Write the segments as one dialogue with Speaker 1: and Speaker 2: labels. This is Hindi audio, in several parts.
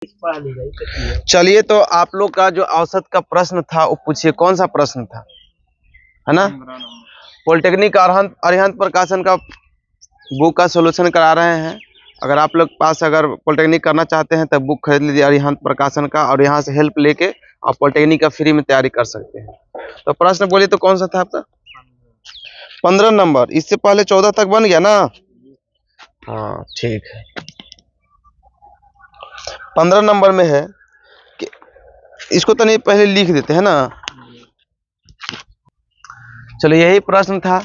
Speaker 1: चलिए, तो आप लोग का जो औसत का प्रश्न था वो पूछिए, कौन सा प्रश्न था, है ना। पॉलिटेक्निक अरिहंत प्रकाशन का बुक का सॉल्यूशन करा रहे हैं। अगर आप लोग पास अगर पॉलिटेक्निक करना चाहते हैं तो बुक खरीद लीजिए अरिहंत प्रकाशन का, और यहाँ से हेल्प लेके आप पॉलिटेक्निक का फ्री में तैयारी कर सकते हैं। तो प्रश्न बोलिए, तो कौन सा था आपका? 15 नंबर। इससे पहले 14 तक बन गया ना। हाँ ठीक है। 15 नंबर में है कि इसको तो नहीं, पहले लिख देते हैं ना। चलो, यही प्रश्न था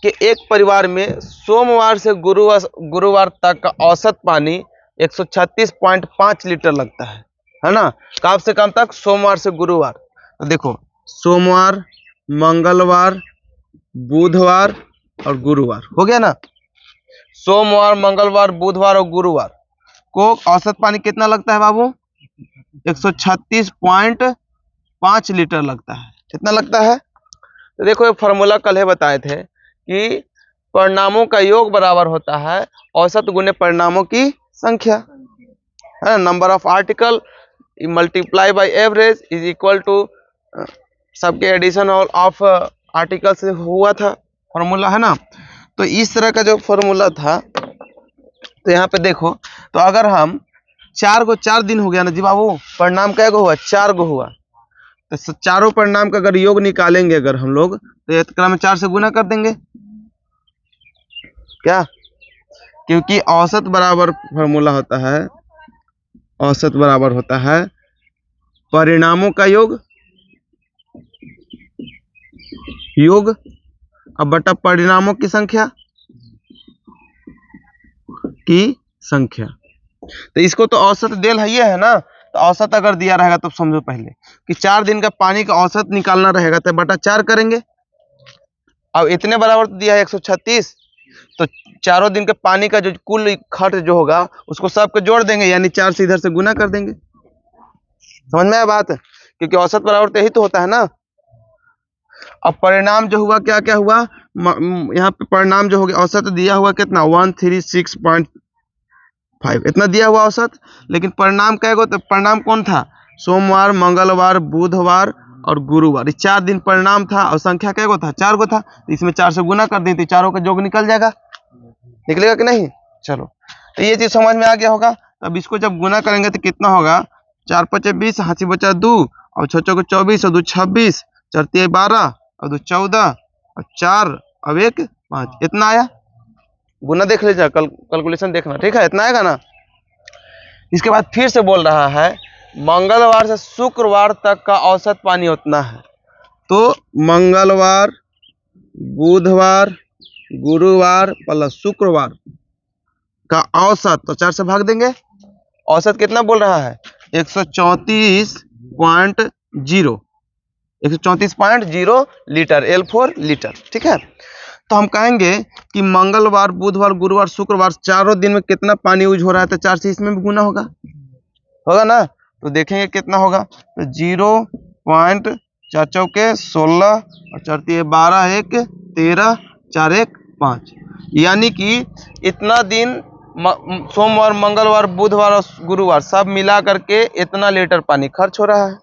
Speaker 1: कि एक परिवार में सोमवार से गुरुवार तक का औसत पानी 136.5 लीटर लगता है ना। कब से कब तक? सोमवार से गुरुवार। तो देखो, सोमवार, मंगलवार, बुधवार और गुरुवार हो गया ना। सोमवार, मंगलवार, बुधवार और गुरुवार को औसत पानी कितना लगता है बाबू? 136.5 लीटर लगता है। कितना लगता है? तो देखो, ये फॉर्मूला कल ही बताए थे कि परिणामों का योग बराबर होता है औसत गुने परिणामों की संख्या, है ना। Number of article multiply by average is equal to सबके एडिशन ऑफ आर्टिकल से हुआ था फॉर्मूला, है ना। तो इस तरह का जो फॉर्मूला था, तो यहाँ पे देखो, तो अगर हम 4 दिन हो गया ना जी बाबू, परिणाम क्या हुआ? 4 हुआ। तो चारों परिणाम का अगर योग निकालेंगे अगर हम लोग, तो एक क्रम में 4 से गुना कर देंगे क्या, क्योंकि औसत बराबर फॉर्मूला होता है, औसत बराबर होता है परिणामों का योग अब बटा परिणामों की संख्या तो इसको तो औसत देल है ना। तो औसत अगर दिया रहेगा तो समझो पहले कि 4 दिन का पानी का औसत निकालना रहेगा तो बटा 4 करेंगे। अब इतने बराबर तो दिया है 136, तो चारों दिन के पानी का जो कुल खर्च जो होगा उसको सबको जोड़ देंगे, यानी 4 से इधर से गुना कर देंगे। समझ में आया बात? क्योंकि औसत बराबर तो यही तो होता है ना। अब परिणाम जो हुआ, क्या क्या हुआ यहाँ पे परिणाम जो हो गया, औसत दिया हुआ कितना 136.5 इतना दिया हुआ औसत। लेकिन परिणाम क्या हो? तो परिणाम कौन था? सोमवार, मंगलवार, बुधवार और गुरुवार, ये 4 दिन परिणाम था, और संख्या क्या था? 4 था। तो इसमें 4 से गुना कर दें तो चारों का योग निकल जाएगा, निकलेगा कि नहीं? चलो, तो ये चीज समझ में आ गया होगा। अब इसको जब गुना करेंगे तो कितना होगा? 4 5 20, हाथी बचा 2 और 6 को 24 और 2 26, 4 3 12 और 2 14 और 4 अब 1 5, इतना आया। गुना देख लीजिए, कैलकुलेशन देखना, ठीक है? इतना आएगा ना। इसके बाद फिर से बोल रहा है मंगलवार से शुक्रवार तक का औसत पानी उतना है। तो मंगलवार, बुधवार, गुरुवार प्लस शुक्रवार का औसत तो 4 से भाग देंगे। औसत कितना बोल रहा है? 134.0 लीटर, L4 लीटर, ठीक है। तो हम कहेंगे कि मंगलवार, बुधवार, गुरुवार, शुक्रवार चारों दिन में कितना पानी यूज हो रहा है, तो 4 से इसमें भी गुना होगा ना। तो देखेंगे कितना होगा। तो 0.4 चौके 16 और 4 3 12 1 13 4 1 5, यानी कि इतना दिन सोमवार, मंगलवार, बुधवार और गुरुवार सब मिला करके इतना लीटर पानी खर्च हो रहा है।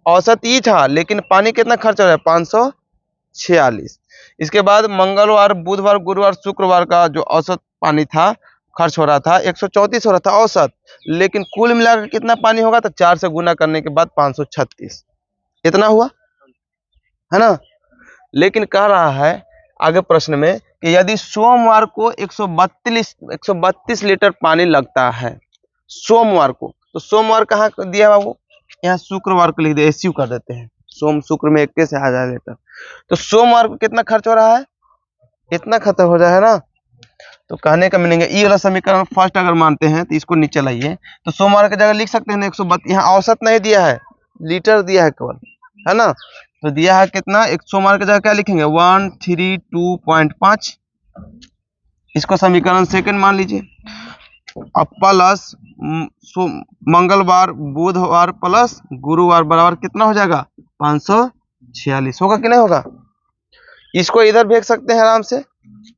Speaker 1: औसत ही था, लेकिन पानी कितना खर्च हो रहा है? 546। इसके बाद मंगलवार, बुधवार, गुरुवार, शुक्रवार का जो औसत पानी था खर्च हो रहा था 134 हो रहा था औसत, लेकिन कुल मिलाकर कितना पानी होगा? तो 4 से गुना करने के बाद 536 इतना हुआ, है ना। लेकिन कह रहा है आगे प्रश्न में कि यदि सोमवार को 132 लीटर पानी लगता है सोमवार को, तो सोमवार कहाँ दिया बाबू? यहाँ शुक्रवार को लिख दे, एसयू कर देते हैं, सोम शुक्र में 1 से आ जाए लीटर। तो सोमवार को कितना खर्च हो रहा है? इतना खर्च हो जाए, है ना। तो कहने का मीनिंग है, ये वाला समीकरण फर्स्ट अगर मानते हैं तो इसको नीचे लाइए, तो सोमवार की जगह लिख सकते हैं 132। यहाँ औसत नहीं दिया है, लीटर दिया है केवल, है ना। तो दिया है कितना? एक सोमवार की जगह क्या लिखेंगे? 132.5, इसको समीकरण सेकंड मान लीजिए। अब प्लस मंगलवार, बुधवार प्लस गुरुवार बराबर कितना हो जाएगा? 546 होगा कि नहीं होगा? इसको इधर भेज सकते हैं आराम से।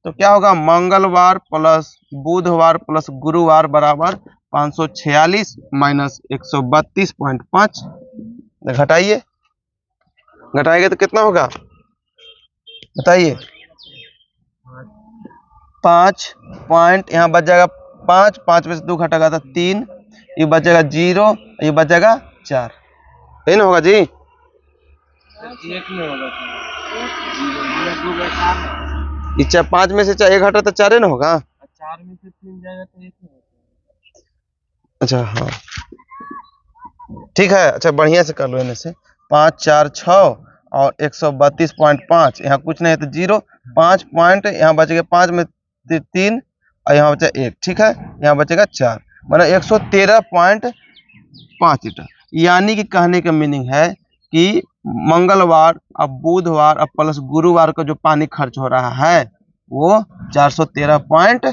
Speaker 1: तो क्या होगा? मंगलवार प्लस बुधवार प्लस गुरुवार बराबर 546 माइनस 132.5, घटाइए, घटाएंगे तो कितना होगा बताइए। 5 पॉइंट यहाँ बच जाएगा 5, 5 में से 2 घटेगा तो 3, ये बचेगा 0, ये बचेगा 4, यही ना होगा जी। एक में होगा, इच्छा 5 में से 4 एक घटा तो 4 ना होगा, 4 में से 3 जाएगा तो 1 में होगा। अच्छा हाँ ठीक है, अच्छा बढ़िया से कर लो इन्हें से। 5 4 6 और 132.5, यहाँ कुछ नहीं है तो 0, 5 पॉइंट यहाँ बचेगा 5 में 3 और यहाँ बचा 1, ठीक है, यहाँ बचेगा 4, मतलब 113.5 लीटर। यानी कि कहने का मीनिंग है कि मंगलवार अब बुधवार अब प्लस गुरुवार का जो पानी खर्च हो रहा है वो 413 पॉइंट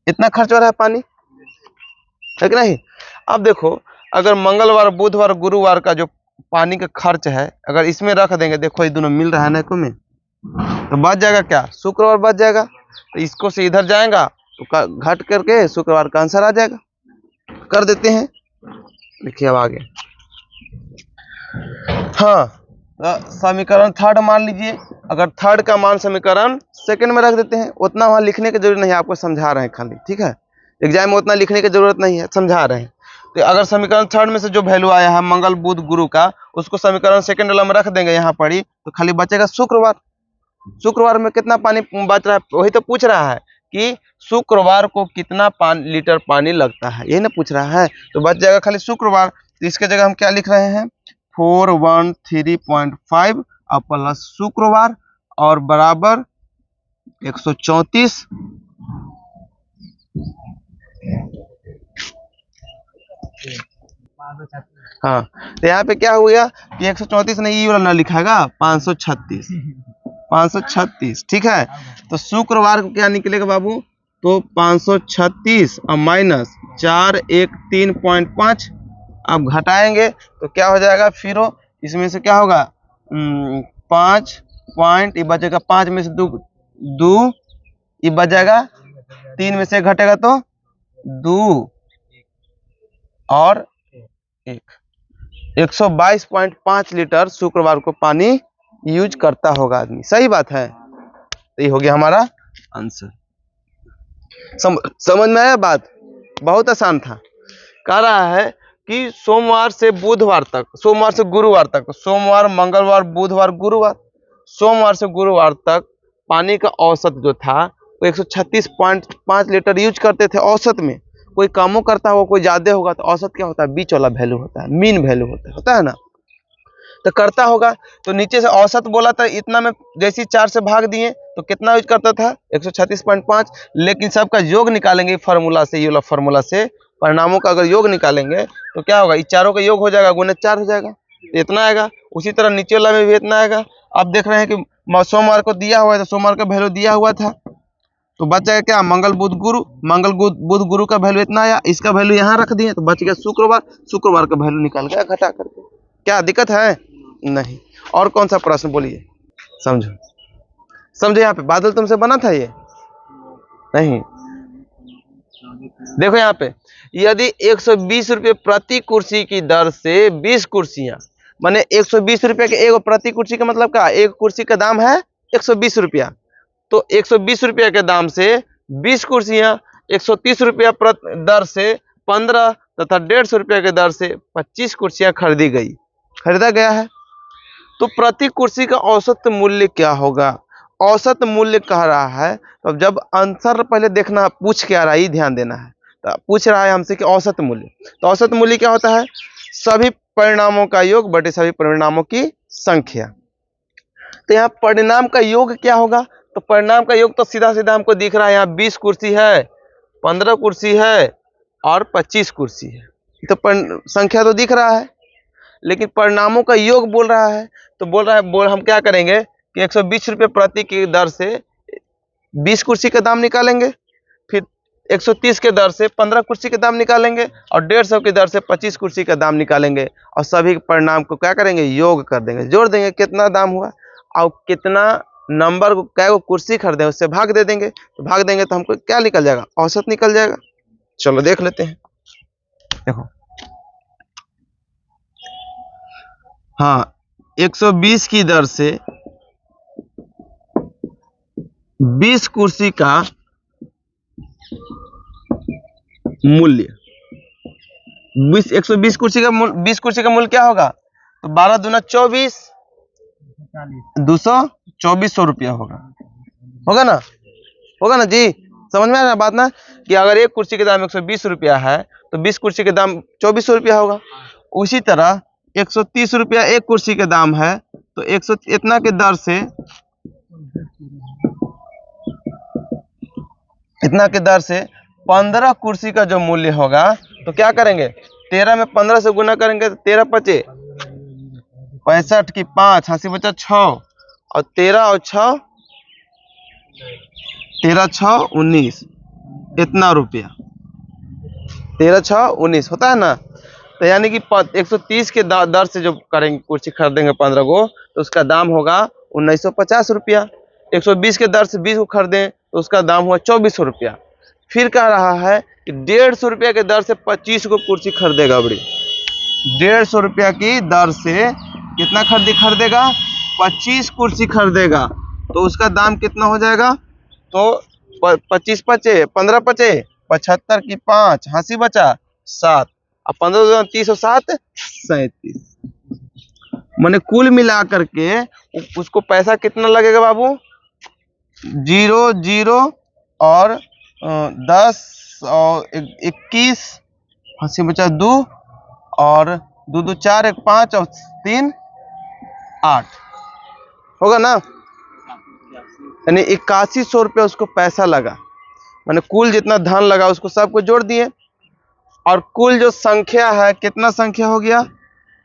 Speaker 1: इतना खर्च हो रहा है पानी, है कि नहीं। अब देखो अगर मंगलवार बुधवार गुरुवार का जो पानी का खर्च है अगर इसमें रख देंगे, देखो ये दोनों मिल रहा है ना को में, तो बच जाएगा क्या, शुक्रवार बच जाएगा, तो इसको से इधर जाएगा तो घट करके शुक्रवार का आंसर आ जाएगा। कर देते हैं, देखिए अब आगे। हाँ समीकरण थर्ड मान लीजिए, अगर थर्ड का मान समीकरण सेकंड में रख देते हैं, उतना वहां लिखने की जरूरत नहीं है, आपको समझा रहे हैं खाली, ठीक है, एग्जाम में उतना लिखने की जरूरत नहीं है, समझा रहे हैं। तो अगर समीकरण थर्ड में से जो वैल्यू आया है मंगल बुध गुरु का, उसको समीकरण सेकंड वाला में रख देंगे यहाँ पर ही, तो खाली बचेगा शुक्रवार। शुक्रवार में कितना पानी बच रहा है, वही तो पूछ रहा है कि शुक्रवार को कितना लीटर पानी लगता है, यही ना पूछ रहा है, तो बच जाएगा खाली शुक्रवार। तो इसके जगह हम क्या लिख रहे हैं 413.5 और प्लस शुक्रवार और बराबर 134। हाँ तो यहाँ पे क्या हुआ कि 134 नहीं, ये वाला ना लिखाएगा 536, 536, ठीक है। तो शुक्रवार को क्या निकलेगा बाबू, तो 536 और माइनस 413.5, अब घटाएंगे तो क्या हो जाएगा, फिर इसमें से क्या होगा 5 पॉइंट, ये बचेगा 5 में से 2 ये बचेगा, 3 में से घटेगा तो 2 और 1, 122.5 लीटर शुक्रवार को पानी यूज करता होगा आदमी, सही बात है। तो ये हो गया हमारा आंसर। समझ में आया बात, बहुत आसान था। कह रहा है कि सोमवार से बुधवार तक, सोमवार से गुरुवार तक, सोमवार मंगलवार बुधवार गुरुवार, सोमवार से गुरुवार तक पानी का औसत जो था वो 136.5 लीटर यूज करते थे औसत में। कोई कमो करता होगा कोई ज्यादा होगा तो औसत क्या होता है, बीच वाला वैल्यू होता है, मीन वैल्यू होता है ना, तो करता होगा। तो नीचे से औसत बोला था इतना में, जैसे 4 से भाग दिए तो कितना यूज करता था 136.5, लेकिन सबका योग निकालेंगे फार्मूला से, ये वाला फार्मूला से परिणामों का अगर योग निकालेंगे तो क्या होगा, इस चारों का योग हो जाएगा, गुने 4 हो जाएगा, तो इतना आएगा। उसी तरह नीचे वाला में भी इतना आएगा। अब देख रहे हैं कि सोमवार को दिया हुआ है तो सोमवार का वैल्यू दिया हुआ था, तो बच जाएगा क्या, मंगल बुध गुरु, मंगल बुध गुरु का वैल्यू इतना आया, इसका वैल्यू यहाँ रख दिए तो बच गया शुक्रवार, शुक्रवार का वैल्यू निकाल गया घटा करके। क्या दिक्कत है, नहीं। और कौन सा प्रश्न बोलिए, समझो समझो, यहाँ पे बादल तुमसे बना था ये नहीं, देखो यहाँ पे यदि 120 रुपये प्रति कुर्सी की दर से 20 कुर्सियां, माने 120 रुपये के एक प्रति कुर्सी का मतलब क्या, एक कुर्सी का दाम है 120 रुपया, तो 120 रुपया के दाम से 20 कुर्सियां 130 रुपया दर से 15 तथा 150 रुपया के दर से 25 कुर्सियां खरीदा गया है। तो प्रति कुर्सी का औसत मूल्य क्या होगा, औसत मूल्य कह रहा है। तो जब आंसर पहले देखना, पूछ क्या रहा है, ध्यान देना है, तो पूछ रहा है हमसे कि औसत मूल्य, तो औसत मूल्य क्या होता है, सभी परिणामों का योग बटे सभी परिणामों की संख्या। तो यहाँ परिणाम का योग क्या होगा, तो परिणाम का योग तो सीधा सीधा हमको दिख रहा है, यहाँ 20 कुर्सी है, 15 कुर्सी है और 25 कुर्सी है, तो संख्या तो दिख रहा है, लेकिन परिणामों का योग बोल रहा है। तो बोल रहा है हम क्या करेंगे कि 120 रुपये प्रति की दर से 20 कुर्सी का दाम निकालेंगे, फिर 130 के दर से 15 कुर्सी का दाम निकालेंगे और 150 की दर से 25 कुर्सी का दाम निकालेंगे, और सभी परिणाम को क्या करेंगे, योग कर देंगे, जोड़ देंगे कितना दाम हुआ और कितना नंबर को, क्या कुर्सी खरीदे उससे भाग दे देंगे, तो भाग देंगे तो हमको क्या निकल जाएगा, औसत निकल जाएगा। चलो देख लेते हैं। देखो, हाँ, 120 की दर से 20 कुर्सी का मूल्य, 120 कुर्सी का मूल्य, 20 कुर्सी का मूल्य क्या होगा? तो 12 दूना 24, 224 रुपया होगा। होगा ना? होगा ना जी? समझ में आ रहा बात ना, कि अगर एक कुर्सी के दाम 120 रुपया है तो 20 कुर्सी के दाम 2400 रुपया होगा। उसी तरह 130 रुपया एक कुर्सी के दाम है, तो 100 इतना के दर से, इतना के दर से 15 कुर्सी का जो मूल्य होगा, तो क्या करेंगे? 13 में 15 से गुना करेंगे तो 13 पचे 65 की 5, हंसी बचा 6, और 13 और 6, 13 6 19, इतना रुपया, 13 6 19 होता है ना। तो यानी कि 130 के दर से जो करेंगे, कुर्सी खरीदेंगे 15 को, तो उसका दाम होगा 1950 रुपया। 120 के दर से 20 को खरीदें तो उसका दाम हुआ 2400 रुपया। फिर कह रहा है कि 150 रुपया के दर से 25 को कुर्सी खरीदेगा। बड़ी 150 रुपया की दर से कितना खरीदेगा? 25 कुर्सी खरीदेगा, तो उसका दाम कितना हो जाएगा? तो 25 पचे 15 पचे 75 की 5, हंसी बचा 7, अब 15 30 और 7 37। मैंने कुल मिला करके उसको पैसा कितना लगेगा बाबू? 0 0 और 10 और 21, हंसी बचा 2, और 2 2 4 1 5 और 3 8, होगा ना? यानी 8100 रुपया उसको पैसा लगा। मैंने कुल जितना धन लगा उसको सबको जोड़ दिए, और कुल जो संख्या है, कितना संख्या हो गया?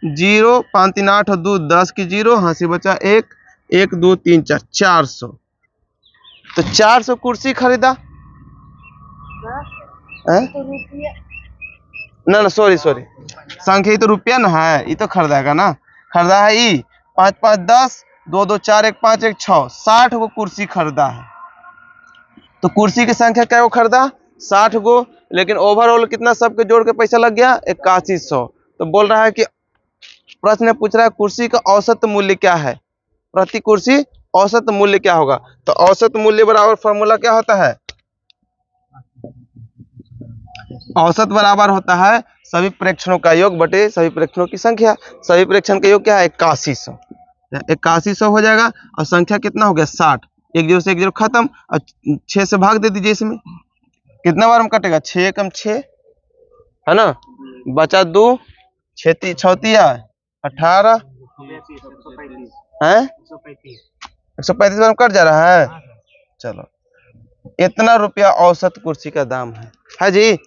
Speaker 1: 0 5 3 8 और 2 10 की 0, हंसी बचा 1 1 2 3 4 400। तो 400 कुर्सी खरीदा। ना सॉरी संख्या, ये तो रुपया ना है, ये तो खरीदाएगा ना। खरीदा है ई 5 5 10 2 2 4 1 5 1 6, 60 को कुर्सी खरीदा है। तो कुर्सी की संख्या क्या को खरीदा? 60 को, लेकिन ओवरऑल कितना सबके जोड़ के पैसा लग गया? 8100। तो बोल रहा है कि प्रश्न पूछ रहा है कुर्सी का औसत मूल्य क्या है, प्रति कुर्सी औसत मूल्य क्या होगा? तो औसत मूल्य बराबर फॉर्मूला क्या होता है? औसत बराबर होता है सभी प्रेक्षणों का योग बटे सभी प्रेक्षणों की संख्या। सभी प्रेक्षण का योग क्या है? 8100। 8100 हो जाएगा, और संख्या कितना हो गया? 60। 1 0 से 1 0 खत्म, और 6 से भाग दे दीजिए। इसमें कितना बार में कटेगा? 6 कम 6 है ना, बचा 2 6 6 18 है, 135 बार में कट जा रहा है। चलो, इतना रुपया औसत कुर्सी का दाम है जी।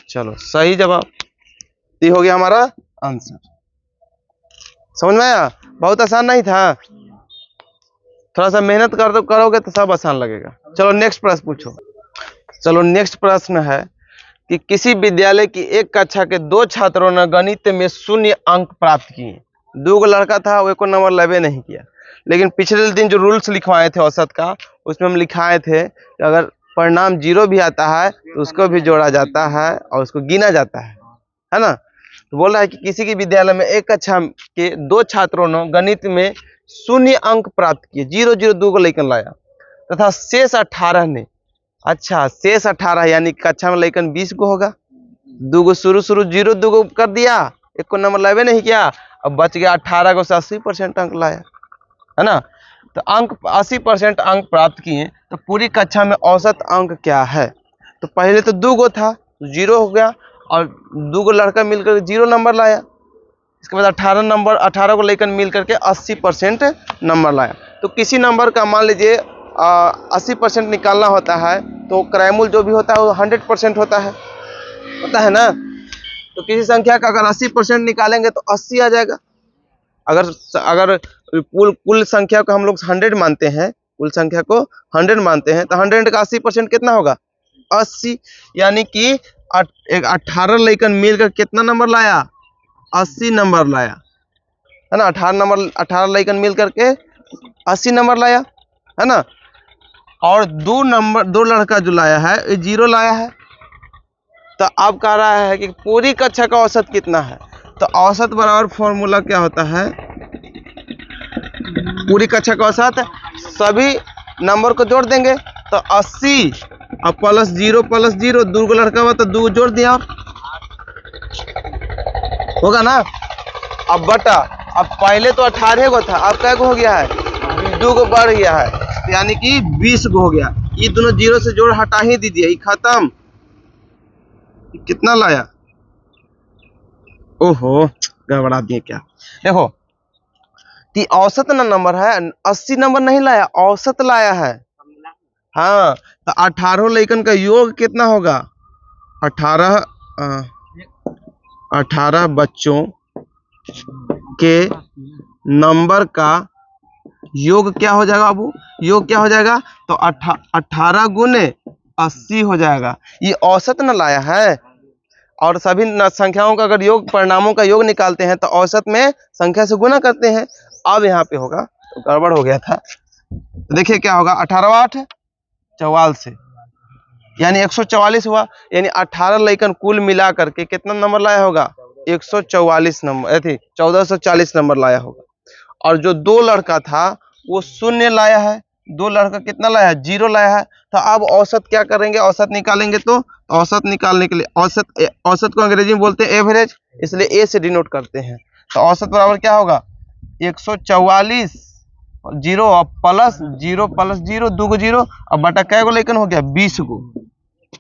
Speaker 1: चलो, सही जवाब, ये हो गया हमारा आंसर। समझ में आया? बहुत आसान नहीं था, थोड़ा सा मेहनत करोगे तो सब आसान लगेगा। चलो नेक्स्ट प्रश्न पूछो। चलो नेक्स्ट प्रश्न है कि किसी विद्यालय की एक कक्षा के 2 छात्रों ने गणित में 0 अंक प्राप्त किए। 2 लड़का था, वो एको नंबर लेवे नहीं किया, लेकिन पिछले दिन जो रूल्स लिखवाए थे औसत का, उसमें हम लिखाए थे कि अगर परिणाम 0 भी आता है तो उसको भी जोड़ा जाता है और उसको गिना जाता है ना। तो बोल रहा है कि किसी की विद्यालय में एक कक्षा के 2 छात्रों ने गणित में 0 अंक प्राप्त किए, 0 0 2 को लेकर लाया, तथा शेष 18 ने, अच्छा शेष 18 यानी कक्षा में लेकर 20 को होगा, 2 को शुरू 0 2 को कर दिया, एक को नंबर लेवे नहीं किया, अब बच गया 18 को से 80% अंक लाया, है ना। तो अंक 80% अंक प्राप्त किए, तो पूरी कक्षा में औसत अंक क्या है? तो पहले तो 2 को था, 0 हो गया, और 2 को लड़का मिलकर 0 नंबर लाया। इसके बाद 18 को लेकर मिल करके 80% नंबर लाया। तो किसी नंबर का मान लीजिए 80% निकालना होता है, तो क्रैमूल जो भी होता है वो 100% होता है ना। तो किसी संख्या का अगर 80% निकालेंगे तो 80 आ जाएगा। अगर कुल संख्या को हम लोग 100 मानते हैं, कुल संख्या को 100 मानते हैं, तो 100 का 80% कितना होगा? 80। यानी कि 18 लेकर मिलकर कितना नंबर लाया? 80 नंबर लाया, है ना। 18 लेकर मिल करके 80 नंबर लाया, है ना। और 2 लड़का जो लाया है 0 लाया है, तो अब कह रहा है कि पूरी कक्षा का औसत कितना है। तो औसत बराबर फॉर्मूला क्या होता है, पूरी कक्षा का औसत सभी नंबर को जोड़ देंगे तो 80 और प्लस 0 दो लड़का हुआ तो 2 जोड़ दिया और होगा ना। अब बटा, अब पहले तो 18 गो था, अब क्या हो गया है, 2 गो बढ़ गया है, यानी कि 20 गो हो गया। ये दोनों जीरो से जोड़ हटा ही दीजिए, ये खत्म। कितना लाया, ओहो गड़बड़ा दिए क्या। देखो औसत ना नंबर है, 80 नंबर नहीं लाया, औसत लाया है। हाँ तो 18 लेकिन का योग कितना होगा, 18 बच्चों के नंबर का योग क्या हो जाएगा बाबू, योग क्या हो जाएगा, तो 18 गुने 80 हो जाएगा। ये औसत न लाया है। और सभी संख्याओं का अगर योग, परिणामों का योग निकालते हैं तो औसत में संख्या से गुना करते हैं। अब यहाँ पे होगा तो गड़बड़ हो गया था। देखिए क्या होगा, 18 8 44, यानी 144 हुआ। यानी 18 लेकिन कुल मिला करके कितना नंबर लाया होगा, 144 नंबर, 1440 नंबर लाया होगा। और जो 2 लड़का था वो 0 लाया है, 2 लड़का कितना लाया है, 0 लाया है। तो अब औसत क्या करेंगे, औसत निकालेंगे। तो औसत निकालने के लिए औसत को अंग्रेजी में बोलते हैं एवरेज, इसलिए ए से डिनोट करते हैं। तो औसत बराबर क्या होगा, 144 0 और प्लस 0 2 गो 0 अब बटा कै गो लेकिन हो गया, 20 गो,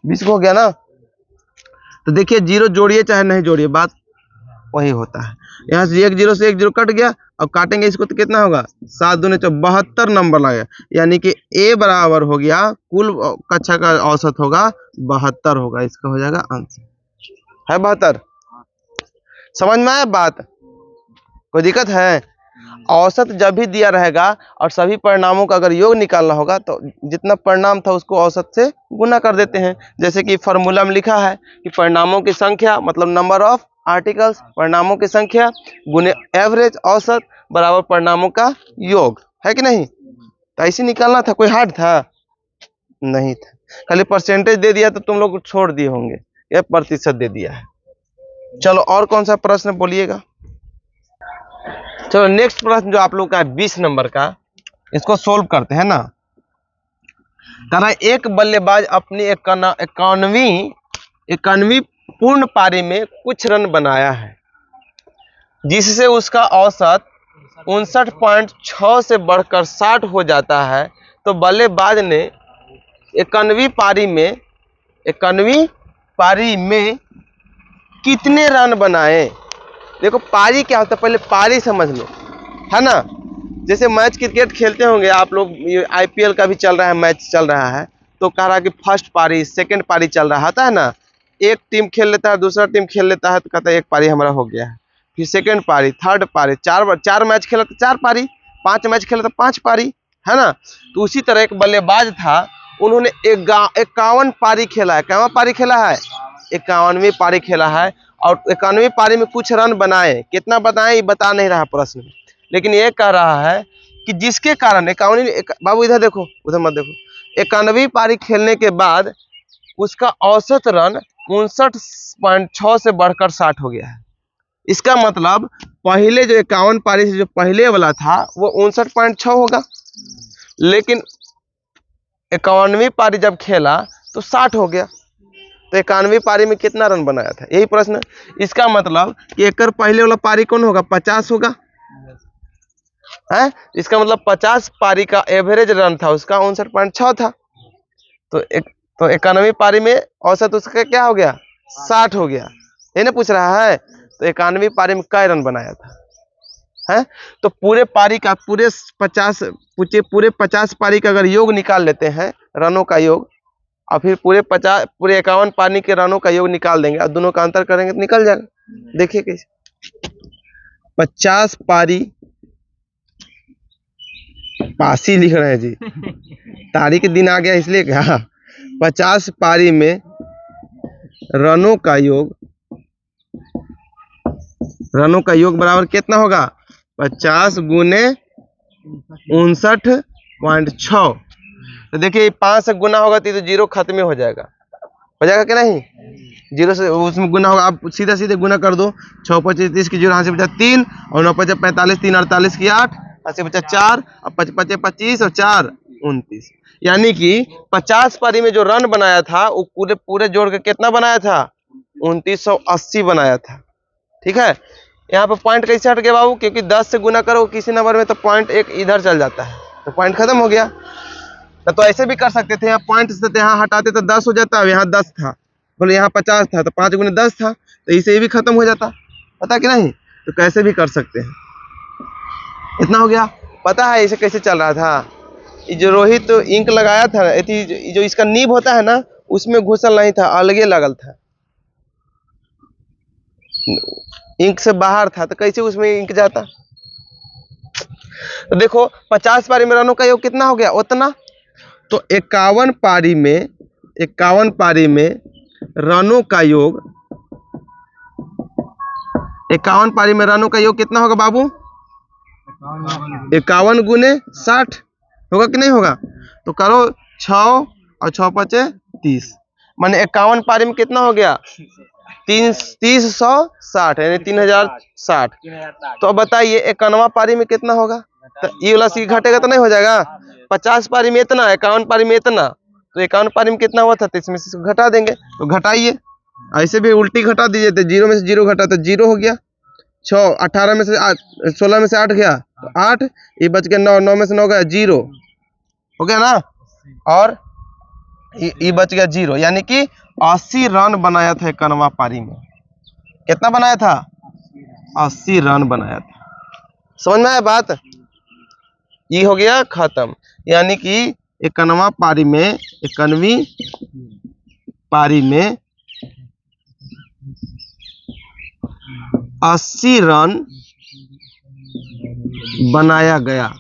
Speaker 1: 20 गो हो गया ना। तो देखिए 0 जोड़िए चाहे नहीं जोड़िए, बात वही होता है। यहाँ से 1 0 कट गया, अब काटेंगे इसको तो कितना होगा, 7 दूने 72 नंबर लगा। यानी कि ए बराबर हो गया, कुल कक्षा का औसत होगा 72 होगा, इसका हो जाएगा आंसर है 72। समझ में आया बात, कोई दिक्कत है। औसत जब भी दिया रहेगा और सभी परिणामों का अगर योग निकालना होगा तो जितना परिणाम था उसको औसत से गुना कर देते हैं। जैसे कि फॉर्मूला में लिखा है कि परिणामों की संख्या मतलब नंबर ऑफ आर्टिकल्स, परिणामों की संख्या गुने एवरेज औसत बराबर परिणामों का योग, है कि नहीं। तो ऐसे निकालना था, कोई हार्ड था नहीं था, खाली परसेंटेज दे दिया तो तुम लोग छोड़ दिए होंगे, यह प्रतिशत दे दिया है। चलो और कौन सा प्रश्न बोलिएगा। चलो नेक्स्ट प्रश्न जो आप लोग का है 20 नंबर का, इसको सोल्व करते हैं ना। कहा एक बल्लेबाज अपनी 91वीं पूर्ण पारी में कुछ रन बनाया है जिससे उसका औसत 59.6 से बढ़कर 60 हो जाता है। तो बल्लेबाज ने 91वीं पारी में कितने रन बनाए। देखो पारी क्या होता है, पहले पारी समझ लो, है ना। जैसे मैच क्रिकेट खेलते होंगे आप लोग, आईपीएल का भी चल रहा है, मैच चल रहा है, तो कह रहा है कि फर्स्ट पारी सेकंड पारी चल रहा है ना। एक टीम खेल लेता है, दूसरा टीम खेल लेता है, तो कहता है एक पारी हमारा हो गया है। फिर सेकंड पारी, थर्ड पारी, 4 मैच खेला तो 4 पारी, 5 मैच खेला तो 5 पारी, है ना। तो उसी तरह एक बल्लेबाज था, उन्होंने 51 पारी खेला है। क्या पारी खेला है, 51वीं पारी खेला है। और 91वीं पारी में कुछ रन बनाए, कितना बनाए ये बता नहीं रहा प्रश्न, लेकिन ये कह रहा है कि जिसके कारण 51वीं, बाबू इधर देखो, उधर मत देखो, 91वीं पारी खेलने के बाद उसका औसत रन 59.6 से बढ़कर 60 हो गया है। इसका मतलब पहले जो 51 पारी से जो पहले वाला था वो 59.6 होगा, लेकिन 51वीं पारी जब खेला तो 60 हो गया। तो 91वीं पारी में कितना रन बनाया था, यही प्रश्न। इसका मतलब कि एक पहले वाला पारी कौन होगा, 50 होगा, है। इसका मतलब 50 पारी का एवरेज रन था उसका 59.6 था। तो 91वीं पारी में औसत उसका क्या हो गया, 60 हो गया, ये ना पूछ रहा है। तो 91वीं पारी में क्या रन बनाया था, है। तो पूरे पारी का पूरे 50 पारी का अगर योग निकाल लेते हैं, रनों का योग, और फिर पूरे 51 पारी के रनों का योग निकाल देंगे और दोनों का अंतर करेंगे तो निकल जाएगा। देखिए कैसे, 50 पारी, पासी लिख रहे हैं जी, तारीख के दिन आ गया इसलिए कहा। 50 पारी में रनों का योग बराबर कितना होगा, 50 गुने 59.6। तो देखिए 5 से गुना होगा तो 0 खत्म हो जाएगा कि नहीं। जीरो से उसमें गुना होगा, आप सीधे सीधे गुना कर दो। 6 25 30 की जीरो, यहाँ से बचा 3 और 9 5 45, 3 48 की 8, यहाँ से बचा 4 और 5 5 25 और 4 29। यानी कि 50 पारी में जो रन बनाया था वो पूरे पूरे जोड़ के कितना बनाया था? 2980 बनाया था। ठीक है, यहाँ पे पॉइंट कैसे हट गया बाबू? क्योंकि 10 से गुना करो किसी नंबर में तो पॉइंट एक इधर चल जाता है, तो पॉइंट खत्म हो गया। तो ऐसे भी कर सकते थे, यहाँ पॉइंट से यहाँ हटाते तो 10 हो जाता, अब यहाँ 10 था, बोले यहाँ 50 था तो 5 गुने 10 था, तो इसे भी खत्म हो जाता, पता कि नहीं? तो कैसे भी कर सकते हैं। इतना हो गया। पता है इसे कैसे चल रहा था? ये जो रोहित तो इंक लगाया था, जो इसका नीब होता है ना, उसमें घुसल नहीं था, अलगे लगल था, इंक से बाहर था, तो कैसे उसमें इंक जाता? तो देखो 50 पारी में रनों का योग कितना हो गया? उतना। तो 51 पारी में रनों का योग, 51 पारी में रनों का योग कितना होगा बाबू? 51 गुने 60 होगा कि नहीं होगा? तो करो 6 और 6 5 30, माने 51 पारी में कितना हो गया? 360 यानी 3060। तो अब बताइए 51वां पारी में कितना होगा? तो ये वाला सी घटेगा तो नहीं हो जाएगा? 50 पारी में इतना, 51 पारी में इतना, तो 51 पारी में कितना हुआ था? तो इसमें से घटा देंगे, तो घटाइए, ऐसे भी उल्टी घटा दीजिए, तो 0 में से 0 घटा तो 0 हो गया। 6 18 में से 8, 16 में से 8 गया तो 8, ये बच गया 9, 9 में से 9 गया 0 हो गया ना, और ये बच गया 0, यानी कि 80 रन बनाया था 51वां पारी में। कितना बनाया था? 80 रन बनाया था। समझ में आया बात? ये हो गया खत्म। यानी कि 51वां पारी में, 51वीं पारी में 80 रन बनाया गया।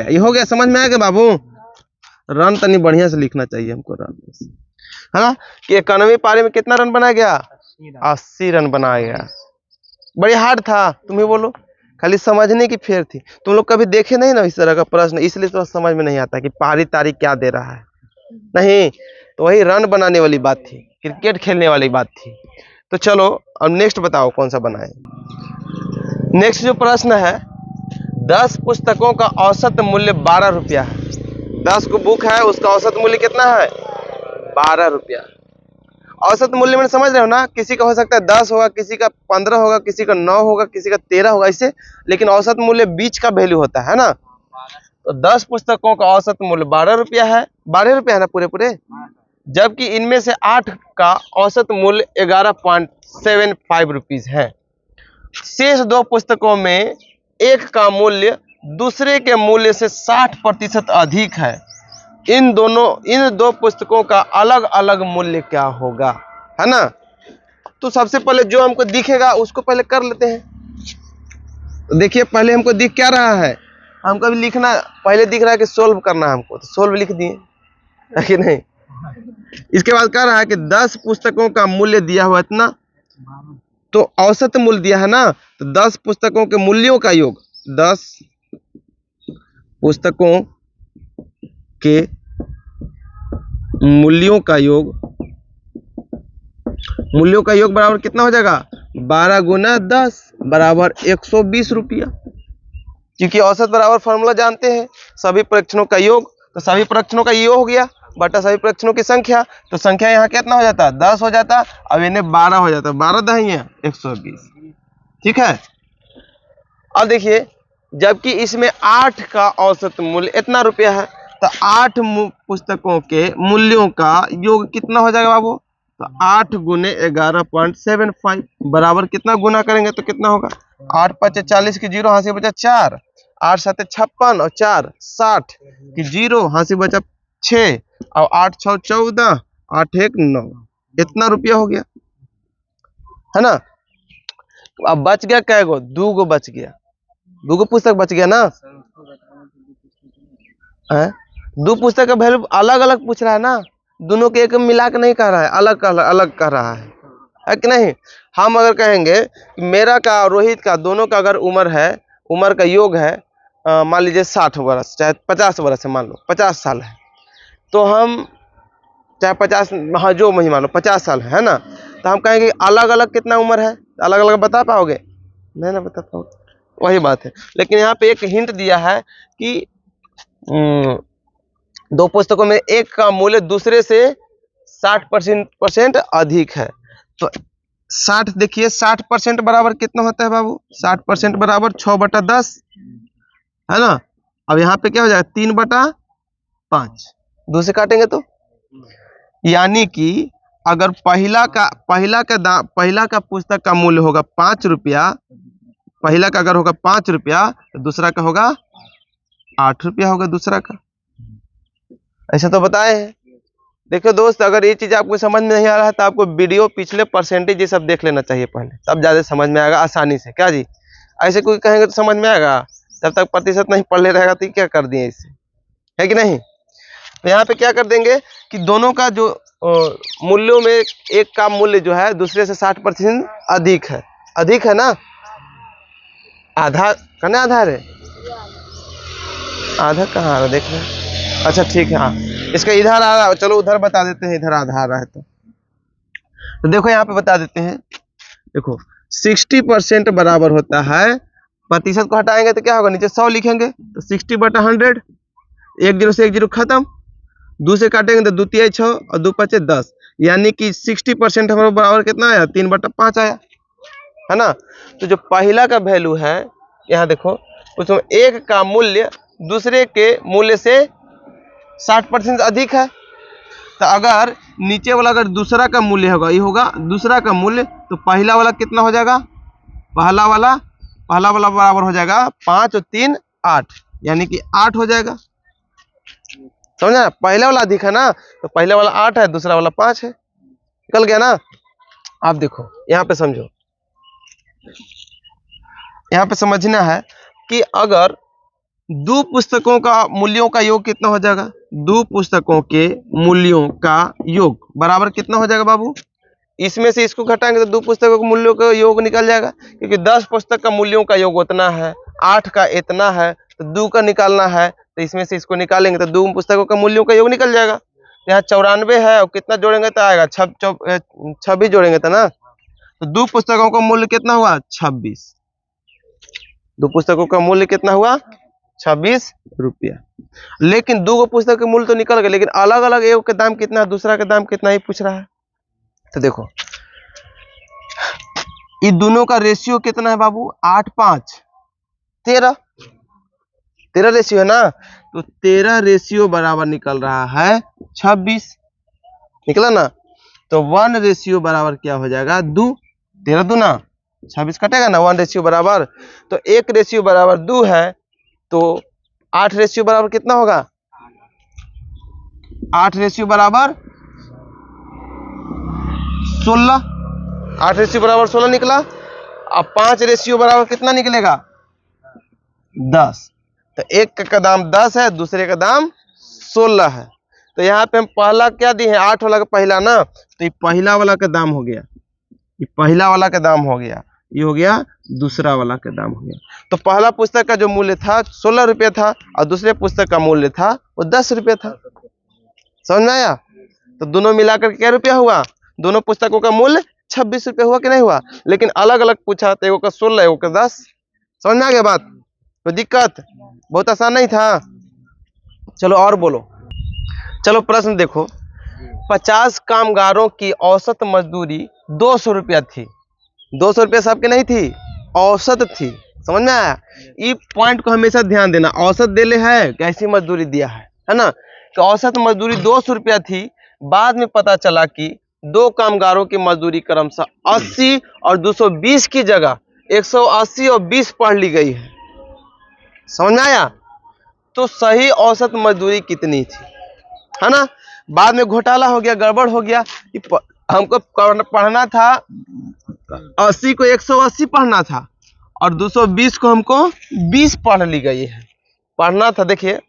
Speaker 1: ये हो गया। समझ में आएगा बाबू? रन तनी बढ़िया से लिखना चाहिए हमको, रन है ना, कि 91वीं पारी में कितना रन बनाया गया? 80 रन बनाया गया। बड़ी हार्ड था, तुम ही बोलो, खाली समझने की फेर थी। तुम लोग कभी देखे नहीं ना इस तरह का प्रश्न, इसलिए तो समझ में नहीं आता कि पारी तारीख क्या दे रहा है। नहीं, तो वही रन बनाने वाली बात थी, क्रिकेट खेलने वाली बात थी। तो चलो अब नेक्स्ट बताओ कौन सा बनाए। नेक्स्ट जो प्रश्न है, 10 पुस्तकों का औसत मूल्य 12 रुपया है। 10 को बुक है, उसका औसत मूल्य कितना है? 12 रुपया। औसत मूल्य में समझ रहे हो ना, किसी का हो सकता है 10 होगा, किसी का 15 होगा, किसी का 9 होगा, किसी का 13 होगा, ऐसे, लेकिन औसत मूल्य बीच का वैल्यू होता है ना। तो 10 पुस्तकों का औसत मूल्य 12 रुपया है। 12 रुपया है ना पूरे, जबकि इनमें से 8 का औसत मूल्य 11.75 रुपीज है। शेष 2 पुस्तकों में एक का मूल्य दूसरे के मूल्य से 60% अधिक है। इन 2 पुस्तकों का अलग अलग मूल्य क्या होगा, है ना। तो सबसे पहले जो हमको दिखेगा उसको पहले कर लेते हैं। तो देखिए पहले हमको दिख क्या रहा है, हमको अभी लिखना पहले दिख रहा है कि सोल्व करना है हमको, तो सोल्व लिख दिए, है कि नहीं। इसके बाद कह रहा है कि 10 पुस्तकों का मूल्य दिया हुआ इतना, तो औसत मूल्य दिया है ना, तो 10 पुस्तकों के मूल्यों का योग, 10 पुस्तकों के मूल्यों का योग बराबर कितना हो जाएगा? 12 गुना 10 बराबर 120 रुपया। क्योंकि औसत बराबर फॉर्मूला जानते हैं, सभी परीक्षणों का योग, तो सभी परीक्षणों का योग हो गया बटा सभी परीक्षणों की संख्या, तो संख्या यहाँ कितना हो जाता? 10 हो जाता, अब इन्हें 12 हो जाता, 12 दही है 120। ठीक है। अब देखिए, जबकि इसमें 8 का औसत मूल्य इतना रुपया है, तो 8 पुस्तकों के मूल्यों का योग कितना हो जाएगा बाबू? तो 8 गुने 11.75 बराबर कितना गुना करेंगे तो कितना होगा? 8 5 40 की 0, हाथ से बचा 4, 8 7 56 और 4 60 की 0, हाथ से बचा 6 और 8 6 14, 8 1 9, इतना रुपया हो गया, है ना। अब बच गया क्या गो? 2 गो बच गया, 2 गो पुस्तक बच गया ना। 2 पुस्तक का वैल्यू अलग अलग पूछ रहा है ना, दोनों के एक मिला के नहीं कह रहा है, अलग कह रहा है कि नहीं। हम अगर कहेंगे कि मेरा का रोहित का दोनों का अगर उम्र का योग है मान लीजिए 60 वर्ष चाहे 50 वर्ष है, मान लो 50 साल है, तो हम चाहे 50, हाँ जो मही मान लो 50 साल है ना, तो हम कहेंगे अलग अलग कितना उम्र है, अलग अलग बता पाओगे? नहीं ना बता पाओगे, वही बात है। लेकिन यहाँ पे एक हिंट दिया है कि दो पुस्तकों में एक का मूल्य दूसरे से 60% अधिक है। तो 60 देखिए 60% बराबर कितना होता है बाबू? 60% बराबर 6/10 है ना। अब यहाँ पे क्या हो जाएगा? 3/5, दूसरे काटेंगे तो, यानी कि अगर पहला का पुस्तक का मूल्य होगा 5 रुपया, पहला का अगर होगा 5 रुपया तो दूसरा का होगा 8 रुपया होगा दूसरा का। ऐसा तो बताए हैं। देखो दोस्त, अगर ये चीज आपको समझ में नहीं आ रहा है तो आपको वीडियो पिछले परसेंटेज ये सब देख लेना चाहिए पहले, तब ज्यादा समझ में आएगा आसानी से। क्या जी? ऐसे कोई कहेंगे तो समझ में आएगा, जब तक प्रतिशत नहीं पढ़ ले रहेगा तो क्या कर दिए इससे, है कि नहीं? तो यहाँ पे क्या कर देंगे कि दोनों का जो मूल्यों में एक का मूल्य जो है दूसरे से 60% अधिक है। अधिक है ना, आधा कहना, आधार है, आधा कहाँ आ रहा देख रहे हैं? अच्छा ठीक है, हाँ इसका इधर आ रहा है, चलो उधर बता देते हैं, इधर आधा आ रहा है तो देखो यहाँ पे बता देते हैं। देखो 60% बराबर होता है, प्रतिशत को हटाएंगे तो क्या होगा? नीचे 100 लिखेंगे तो 60/100, 1 0 से 1 0 खत्म, 2 से काटेंगे तो 2 3 6 और 2 5 10, यानी कि 60% हमारे बराबर कितना आया? 3/5 आया, है ना। तो जो पहला का वैल्यू है यहाँ देखो, उसमें एक का मूल्य दूसरे के मूल्य से 60% अधिक है। तो अगर नीचे वाला अगर दूसरा का मूल्य होगा, ये होगा दूसरा का मूल्य, तो पहला वाला कितना हो जाएगा? पहला वाला बराबर हो जाएगा 5 और 3 8, यानी कि 8 हो जाएगा। समझा? पहला वाला अधिक है ना, तो पहला वाला 8 है, दूसरा वाला 5 है, निकल गया ना। आप देखो यहाँ पे समझो, यहाँ पे समझना है कि अगर दो पुस्तकों का मूल्यों का योग कितना हो जाएगा? दो पुस्तकों के मूल्यों का योग बराबर कितना हो जाएगा बाबू? इसमें से इसको घटाएंगे तो दो पुस्तकों के मूल्यों का योग निकल जाएगा, क्योंकि 10 पुस्तक का मूल्यों का योग उतना है, 8 का इतना है, तो 2 का निकालना है, तो इसमें से इसको निकालेंगे तो 2 पुस्तकों का मूल्यों का योग निकल जाएगा। यहाँ 94 है, और कितना जोड़ेंगे तो आएगा 26 जोड़ेंगे तो ना, तो 2 पुस्तकों का मूल्य कितना हुआ? 26। 2 पुस्तकों का मूल्य कितना हुआ? 26 रुपया। लेकिन 2 पुस्तक के मूल्य तो निकल गए, लेकिन अलग अलग एक का दाम कितना है, दूसरा का दाम कितना ही पूछ रहा है। तो देखो ये दोनों का रेशियो कितना है बाबू? 8 5 13 रेशियो है ना, तो 13 रेशियो बराबर निकल रहा है 26, निकला ना। तो 1 रेशियो बराबर क्या हो जाएगा? 2, 13 दूना 26 कटेगा ना, 1 रेशियो बराबर, तो 1 रेशियो बराबर 2 है, तो 8 रेशियो बराबर कितना होगा? 8 रेशियो बराबर 16, 8 रेशियो बराबर 16 निकला। अब 5 रेशियो बराबर कितना निकलेगा? 10। तो एक का दाम 10 है, दूसरे का दाम 16 है। तो यहाँ पे हम पहला क्या दिए हैं? 8 वाला का पहला ना, तो ये पहला वाला का दाम हो गया, ये पहला वाला का दाम हो गया, ये हो गया दूसरा वाला का दाम हो गया। तो पहला पुस्तक का जो मूल्य था 16 रुपये था, और दूसरे पुस्तक का मूल्य था वो 10 रुपये था। समझ में आया? तो दोनों मिलाकर क्या रुपया हुआ? दोनों पुस्तकों का मूल्य 26 रुपये हुआ कि नहीं हुआ? लेकिन अलग अलग पूछा, तो एगो का 16 एगो का 10। समझ में आ गया बात? कोई दिक्कत? बहुत आसान नहीं था? चलो और बोलो। चलो प्रश्न देखो, 50 कामगारों की औसत मजदूरी 200 रुपया थी। 200 रुपया सबके नहीं थी, औसत थी। समझ में आया? ये पॉइंट को हमेशा ध्यान देना, औसत देले है कैसी मजदूरी दिया है ना। तो औसत मजदूरी 200 रुपया थी, बाद में पता चला कि 2 कामगारों की मजदूरी क्रमशः 80 और 220 की जगह 180 और 20 पढ़ ली गई है। समझ में आया? तो सही औसत मजदूरी कितनी थी, है ना। बाद में घोटाला हो गया, गड़बड़ हो गया। हमको पढ़ना था 80 को 180 पढ़ना था, और 220 को हमको 20 पढ़ ली गई है। पढ़ना था, देखिए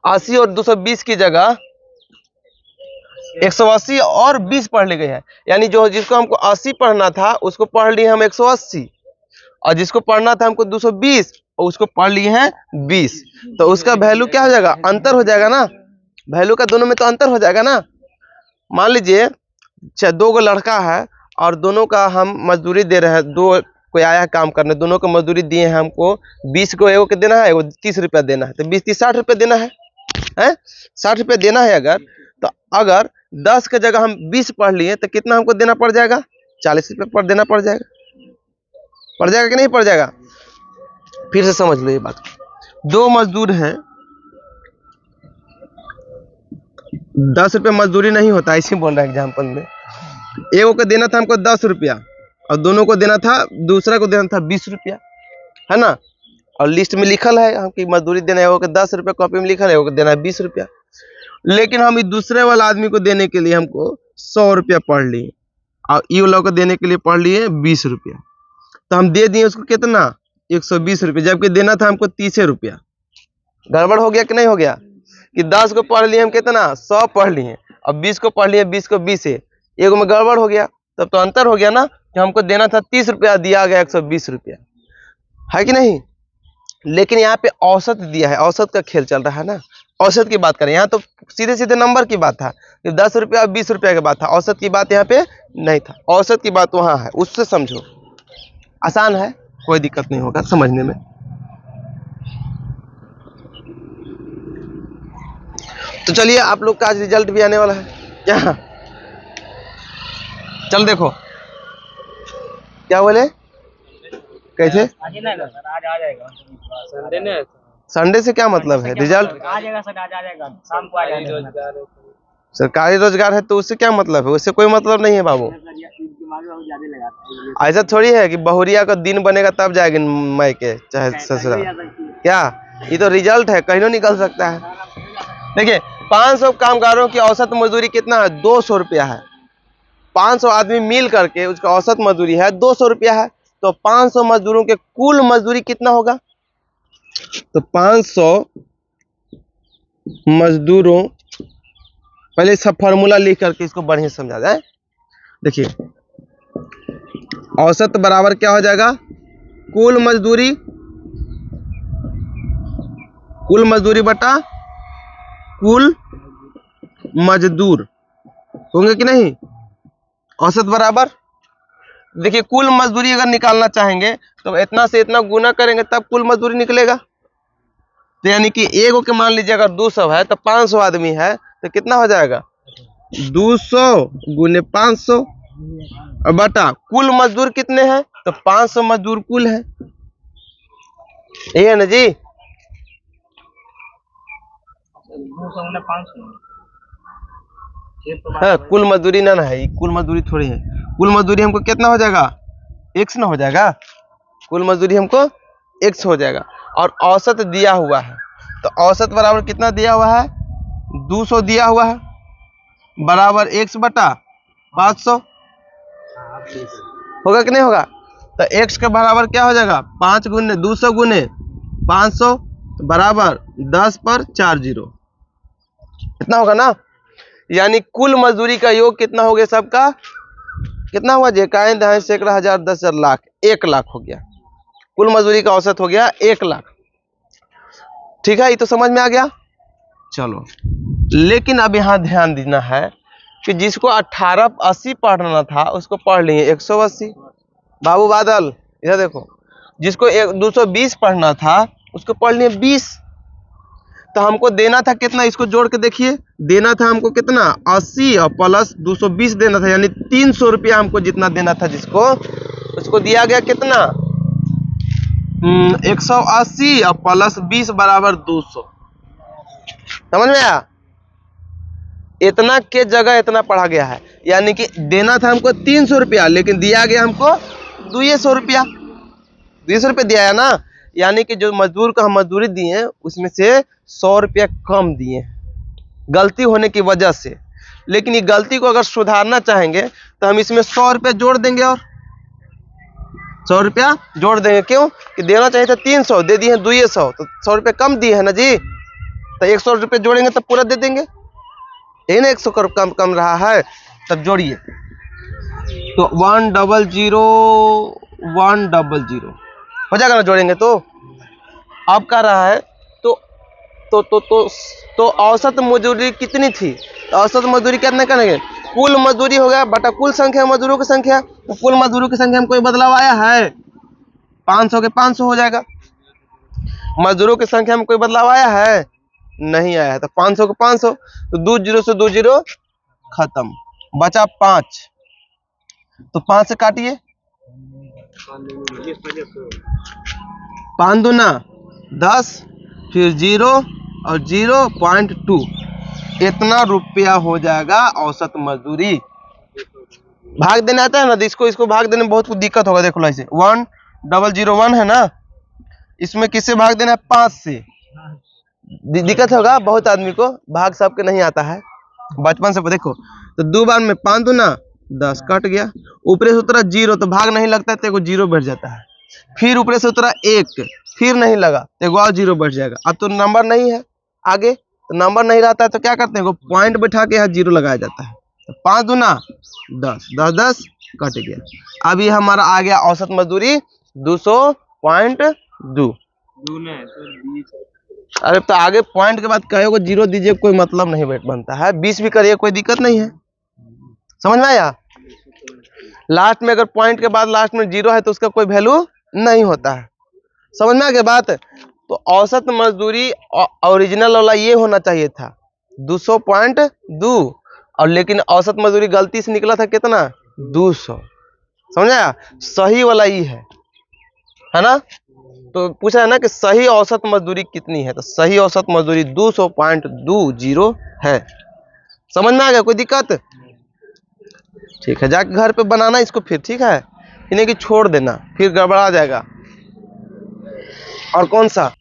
Speaker 1: 80 और 220 की जगह 180 और 20 पढ़ ली गई है, यानी जो जिसको हमको 80 पढ़ना था उसको पढ़ लिए हम 180, और जिसको पढ़ना था हमको 220 और उसको पढ़ लिए हैं 20, तो उसका वैल्यू क्या हो जाएगा, अंतर हो जाएगा ना, वैल्यू का दोनों में तो अंतर हो जाएगा ना। मान लीजिए 2 लड़का है और दोनों का हम मजदूरी दे रहे हैं, 2 कोई आया है काम करने, दोनों को मजदूरी दिए हैं हमको 20 को, एगो को देना है, एगो 30 रुपया देना है, तो 20 30 60 रुपये देना है 60 रुपये देना है। अगर तो अगर 10 के जगह हम 20 पढ़ लिए तो कितना हमको देना पड़ जाएगा, 40 रुपये पर देना पड़ जाएगा कि नहीं पड़ जाएगा। फिर से समझ लो ये बात, 2 मजदूर हैं, 10 रुपये मजदूरी नहीं होता, इसी बोल रहा है एग्जाम्पल में। एगो को देना था हमको 10 रुपया और दोनों को देना था, दूसरा को देना था 20 रुपया, है ना। और लिस्ट में लिखल है हमकी मजदूरी देना है, एगो को 10 रुपया कॉपी में लिखल है, एगो को देना है 20 रुपया। लेकिन हम दूसरे वाला आदमी को देने के लिए हमको 100 रुपया पढ़ लिए और ये वाला को देने के लिए पढ़ लिए 20 रुपया, तो हम दे दिए उसको कितना, 120 रुपये, जबकि देना था हमको 30 रुपया। गड़बड़ हो गया कि नहीं हो गया, कि 10 को पढ़ लिए हम कितना 100 पढ़ लिए और 20 को पढ़ लिए 20 को 20 है, एगो में गड़बड़ हो गया, तब तो अंतर हो गया ना, कि हमको देना था 30 रुपया, दिया गया 120 रुपया, है कि नहीं। लेकिन यहाँ पे औसत दिया है, औसत का खेल चल रहा है ना, औसत की बात करें, यहाँ तो सीधे सीधे नंबर की बात था, 10 रुपया और 20 रुपया की बात था, औसत की बात यहाँ पे नहीं था, औसत की बात वहाँ है, उससे समझो, आसान है, कोई दिक्कत नहीं होगा समझने में। तो चलिए आप लोग का आज रिजल्ट भी आने वाला है क्या, चल देखो क्या बोले, कैसे
Speaker 2: आज आ जाएगा संडे ने,
Speaker 1: संडे से क्या मतलब है, रिजल्ट
Speaker 2: आ जाएगा सर, आज आ जाएगा, शाम को आ जाएगा।
Speaker 1: सरकारी रोजगार है तो उससे क्या मतलब है, उससे कोई मतलब नहीं है बाबू। ऐसा थोड़ी है कि बहुरिया का दिन बनेगा तब जाएगी मायके चाहे ससुराल, क्या ये तो रिजल्ट है, कहीं निकल सकता है। देखिए 500 कामगारों की औसत मजदूरी कितना है, 200 रुपया है। 500 आदमी मिल करके उसका औसत मजदूरी है 200 रुपया है, तो 500 मजदूरों के कुल मजदूरी कितना होगा, तो 500 मजदूरों, पहले सब फॉर्मूला लिख करके इसको बढ़िया समझा जाए। देखिए औसत बराबर क्या हो जाएगा, कुल मजदूरी बटा कुल मजदूर, होंगे कि नहीं। औसत बराबर, देखिए कुल मजदूरी अगर निकालना चाहेंगे तो इतना से इतना गुना करेंगे तब कुल मजदूरी निकलेगा। तो यानी कि एगो के मान लीजिए अगर 200 है तो 500 आदमी है तो कितना हो जाएगा, 200 गुने 500 और बटा कुल मजदूर कितने हैं, तो 500 मजदूर कुल है, यही है ना जी। हाँ, कुल मजदूरी ना है, कुल मजदूरी थोड़ी है, कुल मजदूरी हमको कितना हो जाएगा, x ना हो जाएगा, कुल मजदूरी हमको x हो जाएगा। और औसत दिया हुआ है, तो औसत बराबर कितना दिया हुआ है, 200 दिया हुआ है, बराबर x बटा 500, होगा कि नहीं होगा। तो x के बराबर क्या हो जाएगा, 5 गुने 200 गुने 500 बराबर 10 पर 4 जीरो, इतना होगा ना। यानी कुल मजदूरी का योग कितना हो गया, सबका कितना हुआ, जेकाएं दहाएं सैकड़ा हजार 10,000 लाख, 1 लाख हो गया, कुल मजदूरी का औसत हो गया 1 लाख। ठीक है, ये तो समझ में आ गया। चलो लेकिन अब यहाँ ध्यान देना है कि जिसको 1880 पढ़ना था उसको पढ़ लिए 180। बाबू बादल इधर देखो, जिसको 220 पढ़ना था उसको पढ़ लिए 20। तो हमको देना था कितना, इसको जोड़ के देखिए, देना था हमको कितना 80 और प्लस 220 देना था, यानी 300 रुपया हमको जितना देना था जिसको, उसको दिया गया कितना 180 और प्लस 20 बराबर 200। समझ में आया, इतना के जगह इतना पढ़ा गया है, यानी कि देना था हमको 300 रुपया लेकिन दिया गया हमको 200 रुपया, 200 रुपया दिया है ना। यानी कि जो मजदूर को हम मजदूरी दिए उसमें से 100 रुपया कम दिए गलती होने की वजह से। लेकिन ये गलती को अगर सुधारना चाहेंगे तो हम इसमें 100 रुपया जोड़ देंगे, और 100 रुपया जोड़ देंगे, क्यों कि देना चाहिए था 300, दे दिए हैं 200, तो 100 रुपया कम दिए है ना जी, तो 100 रुपये जोड़ेंगे तब पूरा दे देंगे, यही ना 100 कम रहा है, तब जोड़िए तो 100 100 हो जाएगा ना, जोड़ेंगे तो अब कह रहा है तो औसत मजदूरी कितनी थी? तो औसत मजदूरी कितना करेंगे? कुल मजदूरी हो गया बटा कुल संख्या मजदूरों की संख्या। तो कुल मजदूरों की संख्या में कोई बदलाव आया है? 500 के 500 हो जाएगा। मजदूरों की संख्या में कोई बदलाव आया है? नहीं आया है। तो 500 के 500, तो 2 जीरो से 2 जीरो खत्म, बचा 5। तो 5 से काटिए, 5 दूना 10, फिर 0 और 0.2, इतना रुपया हो जाएगा औसत मजदूरी। भाग देने आता है ना, इसको भाग देने में बहुत दिक्कत होगा। देखो ऐसे 1001 है ना, इसमें किससे भाग देना है? 5 से। दिक्कत होगा बहुत आदमी को, भाग सबके नहीं आता है बचपन से। देखो तो 2 बार में 5 दूना 10 कट गया, ऊपर से उतरा 0 तो भाग नहीं लगता है, तो 0 बैठ जाता है। फिर ऊपर से उतरा 1, फिर नहीं लगा तो और 0 बैठ जाएगा। अब तो नंबर नहीं है आगे, तो नंबर नहीं रहता है तो क्या करते हैं? पॉइंट बैठा के यहाँ 0 लगाया जाता है। तो 5 दूना 10, 10 10 कट गया। अब ये हमारा आ गया औसत मजदूरी 200.2। अरे तो आगे पॉइंट के बाद कहोगे 0 दीजिए, कोई मतलब नहीं बनता है। 20 भी करिए, कोई दिक्कत नहीं है। समझ में आया? लास्ट में अगर पॉइंट के बाद लास्ट में 0 है तो उसका कोई वैल्यू नहीं होता है। समझ में आ गया बात? तो औसत मजदूरी ओरिजिनल वाला ये होना चाहिए था 200.2, और लेकिन औसत मजदूरी गलती से निकला था कितना? 200। समझ आया? सही वाला ये है ना। तो पूछा है ना कि सही औसत मजदूरी कितनी है, तो सही औसत मजदूरी 200.20 है। समझ में आ गया? कोई दिक्कत? ठीक है, जाके घर पे बनाना इसको फिर, ठीक है, इन्हें कि छोड़ देना, फिर गड़बड़ा जाएगा। और कौन सा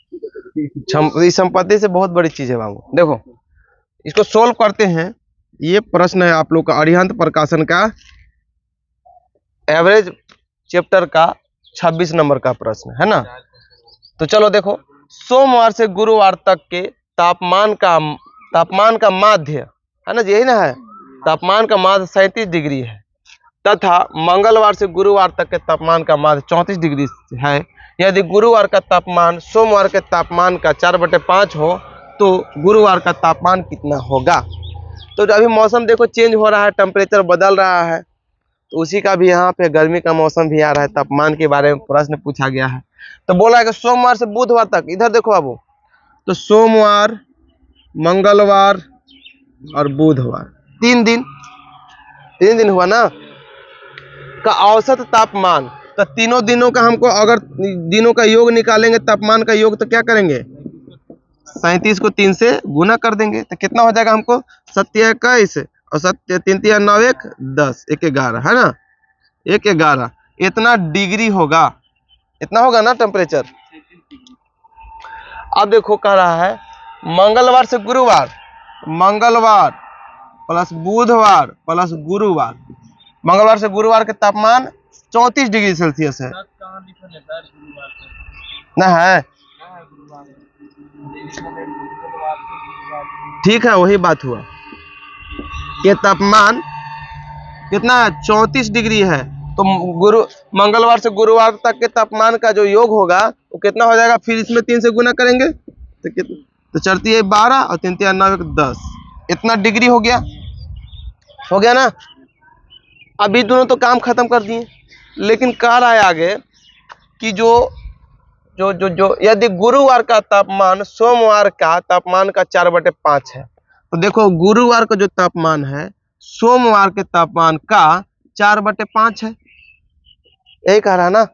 Speaker 1: संपत्ति से बहुत बड़ी चीज है बाबू। देखो इसको सोल्व करते हैं। ये प्रश्न है आप लोग का अरिहंत प्रकाशन का एवरेज चैप्टर का 26 नंबर का प्रश्न है ना। तो चलो देखो, सोमवार से गुरुवार तक के तापमान का माध्य है ना, यही ना है, तापमान का माध्य 37 डिग्री है, तथा मंगलवार से गुरुवार तक के तापमान का माध्य 34 डिग्री है। यदि गुरुवार का तापमान सोमवार के तापमान का 4/5 हो तो गुरुवार का तापमान कितना होगा? तो अभी मौसम देखो चेंज हो रहा है, टेम्परेचर बदल रहा है, तो उसी का भी यहाँ पे गर्मी का मौसम भी आ रहा है, तापमान के बारे में प्रश्न पूछा गया है। तो बोला है कि सोमवार से बुधवार तक, इधर देखो बाबू, तो सोमवार, मंगलवार और बुधवार, 3 दिन हुआ ना, का औसत तापमान। तो तीनों दिनों का हमको अगर दिनों का योग निकालेंगे, तापमान का योग, तो क्या करेंगे? 37 को 3 से गुना कर देंगे, तो कितना हो जाएगा हमको? 7 और 7 3 3 9 1 10 1 11 है ना, 1 11 इतना डिग्री होगा, इतना होगा ना टेम्परेचर। अब देखो कह रहा है मंगलवार से गुरुवार, मंगलवार प्लस बुधवार प्लस गुरुवार, मंगलवार से गुरुवार के तापमान 34 डिग्री सेल्सियस है ना, है ठीक है, वही बात हुआ कि तापमान कितना है? 34 डिग्री है। तो मंगलवार से गुरुवार तक के तापमान का जो योग होगा वो कितना हो जाएगा? फिर इसमें 3 से गुना करेंगे तो कितना? तो चढ़ती है 12 और 3 3 9 1 10, इतना डिग्री हो गया ना। अभी दोनों तो काम खत्म कर दिए, लेकिन कह रहा है आगे कि जो यदि गुरुवार का तापमान सोमवार का तापमान का 4/5 है, तो देखो गुरुवार का जो तापमान है सोमवार के तापमान का 4/5 है, यही कह रहा है ना,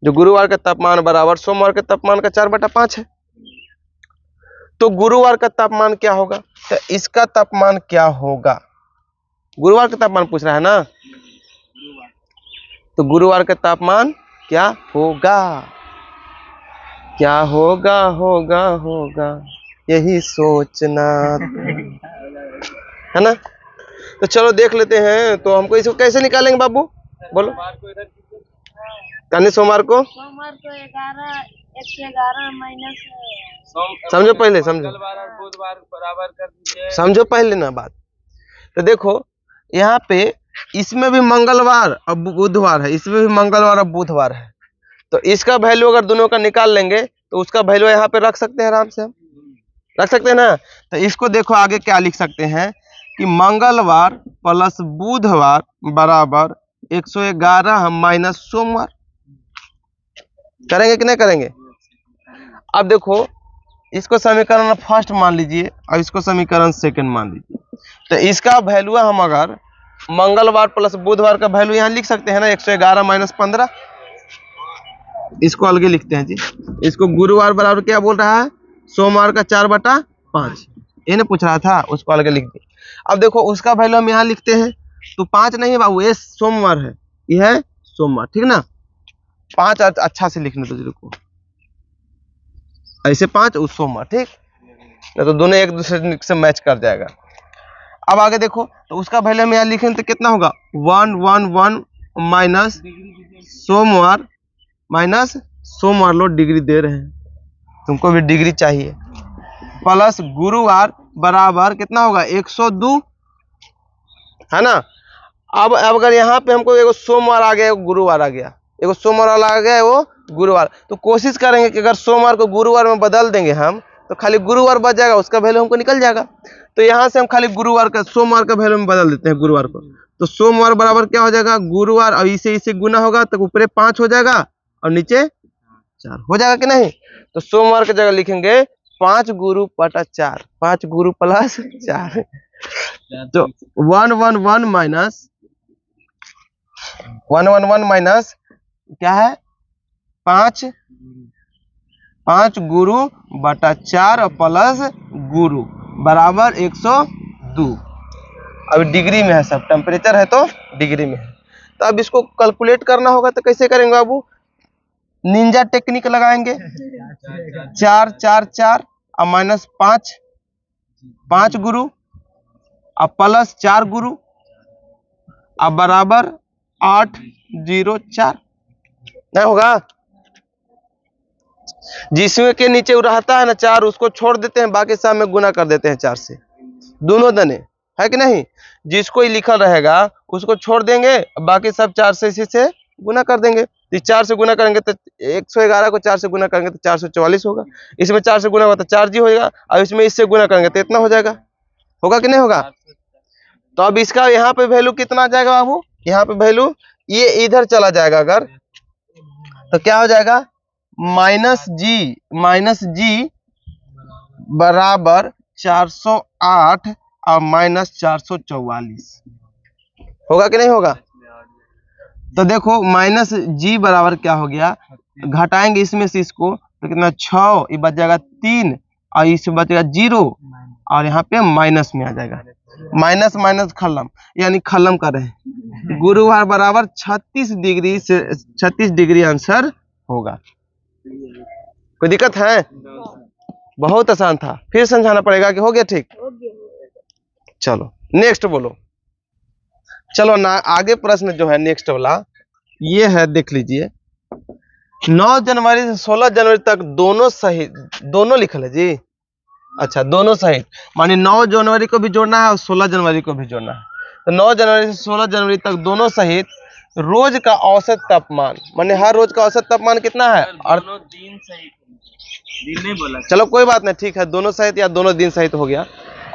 Speaker 1: जो गुरुवार का तापमान बराबर सोमवार के तापमान का 4/5 है। तो गुरुवार का तापमान क्या होगा? तो इसका तापमान क्या होगा? गुरुवार का तापमान पूछ रहा है ना, तो गुरुवार का तापमान क्या होगा? क्या होगा यही सोचना है ना। तो चलो देख लेते हैं। तो हमको इसको कैसे निकालेंगे बाबू, बोलो। सोमवार को
Speaker 3: 11 1 से 11 माइनस,
Speaker 1: समझो पहले, समझो
Speaker 2: बुधवार बराबर कर दीजिए,
Speaker 1: समझो पहले ना बात। तो देखो यहाँ पे इसमें भी मंगलवार और बुधवार है, इसमें भी मंगलवार और बुधवार है, तो इसका वैल्यू अगर दोनों का निकाल लेंगे तो उसका वैल्यू यहाँ पे रख सकते हैं, आराम से हम रख सकते हैं ना। तो इसको देखो आगे क्या लिख सकते हैं कि मंगलवार प्लस बुधवार बराबर 111 माइनस सोमवार। करेंगे कि नहीं करेंगे? अब देखो इसको समीकरण फर्स्ट मान लीजिए और इसको समीकरण सेकंड मान लीजिए। तो इसका वैल्यू हम अगर मंगलवार प्लस बुधवार का वैल्यू यहाँ लिख सकते हैं ना, 111 माइनस 15। इसको अलग लिखते हैं जी। इसको गुरुवार बराबर क्या बोल रहा है, सोमवार का 4/5, ये ना पूछ रहा था, उसको अलग लिख दिए। अब देखो उसका वैल्यू हम यहाँ लिखते हैं, तो 5 नहीं बाबू, ये सोमवार है, ये है सोमवार, ठीक ना। 5 अच्छा से लिखने दो जी को, ऐसे 5 उस सोमवार, ठीक, नहीं तो दोनों एक दूसरे से मैच कर जाएगा। अब आगे देखो, तो उसका वैल्यू हम यहाँ लिखें तो कितना होगा, 111 माइनस सोमवार, माइनस सोमवार लो डिग्री दे रहे हैं, तुमको भी डिग्री चाहिए, प्लस गुरुवार बराबर कितना होगा, 102, है ना। अब अगर यहाँ पे हमको एगो सोमवार आ गया, एगो गुरुवार आ गया, एगो सोमवार वाला आ गया, वो गुरुवार, तो कोशिश करेंगे कि अगर सोमवार को गुरुवार में बदल देंगे हम, तो खाली गुरुवार बच जाएगा, उसका वैल्यू हमको निकल जाएगा। तो यहाँ से हम खाली गुरुवार का सोमवार का वैल्यू में बदल देते हैं गुरुवार को। तो सोमवार बराबर क्या हो जाएगा, गुरुवार, और इसे गुना होगा तो ऊपर 5 हो जाएगा और नीचे 4 हो जाएगा कि नहीं। तो सोमवार की जगह लिखेंगे 5 गुरु बटा 4, 5 गुरु प्लस 4, तो 111 माइनस क्या है, 5 गुरु बटा 4 प्लस गुरु बराबर 102। अब डिग्री में है सब, टेम्परेचर है तो डिग्री में है। तो अब इसको कैलकुलेट करना होगा, तो कैसे करेंगे बाबू, निंजा टेक्निक लगाएंगे, 4 4 4 और माइनस 5 गुरु और प्लस 4 गुरु अब बराबर 804, नहीं होगा। जिसमें के नीचे रहता है ना 4, उसको छोड़ देते हैं, बाकी सब में गुना कर देते हैं 4 से, दोनों दने, है कि नहीं। जिसको ही लिखा रहेगा उसको छोड़ देंगे, बाकी सब 4 से इसी से गुना कर देंगे। तो 4 से गुना करेंगे तो 111 को 4 से गुना करेंगे तो 444 होगा, इसमें 4 से गुना होगा तो 4G होगा, और इसमें इससे गुना करेंगे तो इतना हो जाएगा, होगा कि नहीं होगा। तो अब इसका यहाँ पे वैल्यू कितना आ जाएगा बाबू, यहाँ पे वैल्यू ये इधर चला जाएगा अगर, तो क्या हो जाएगा, माइनस जी बराबर 408 और माइनस 444, होगा कि नहीं होगा। तो देखो माइनस जी बराबर क्या हो गया, घटाएंगे इसमें से इसको तो कितना 6, ये बच जाएगा 3 और इससे बचेगा 0 और यहाँ पे माइनस में आ जाएगा, माइनस माइनस खलम, यानी खलम कर रहे हैं। गुरुवार बराबर 36 डिग्री से 36 डिग्री आंसर होगा। कोई दिक्कत है, बहुत आसान था, फिर समझाना पड़ेगा कि हो गया ठीक। चलो नेक्स्ट बोलो, चलो ना आगे प्रश्न जो है नेक्स्ट वाला ये है, देख लीजिए। 9 जनवरी से 16 जनवरी तक दोनों सही, दोनों लिखल है जी, अच्छा दोनों सहित, मानी 9 जनवरी को भी जोड़ना है और 16 जनवरी को भी जोड़ना है। तो 9 जनवरी से 16 जनवरी तक दोनों सहित रोज का औसत तापमान, माने हर रोज का औसत तापमान कितना है, और
Speaker 2: दोनों दिन सहित, दिन नहीं बोला,
Speaker 1: चलो कोई बात नहीं, ठीक है, दोनों सहित या दोनों दिन सहित हो गया।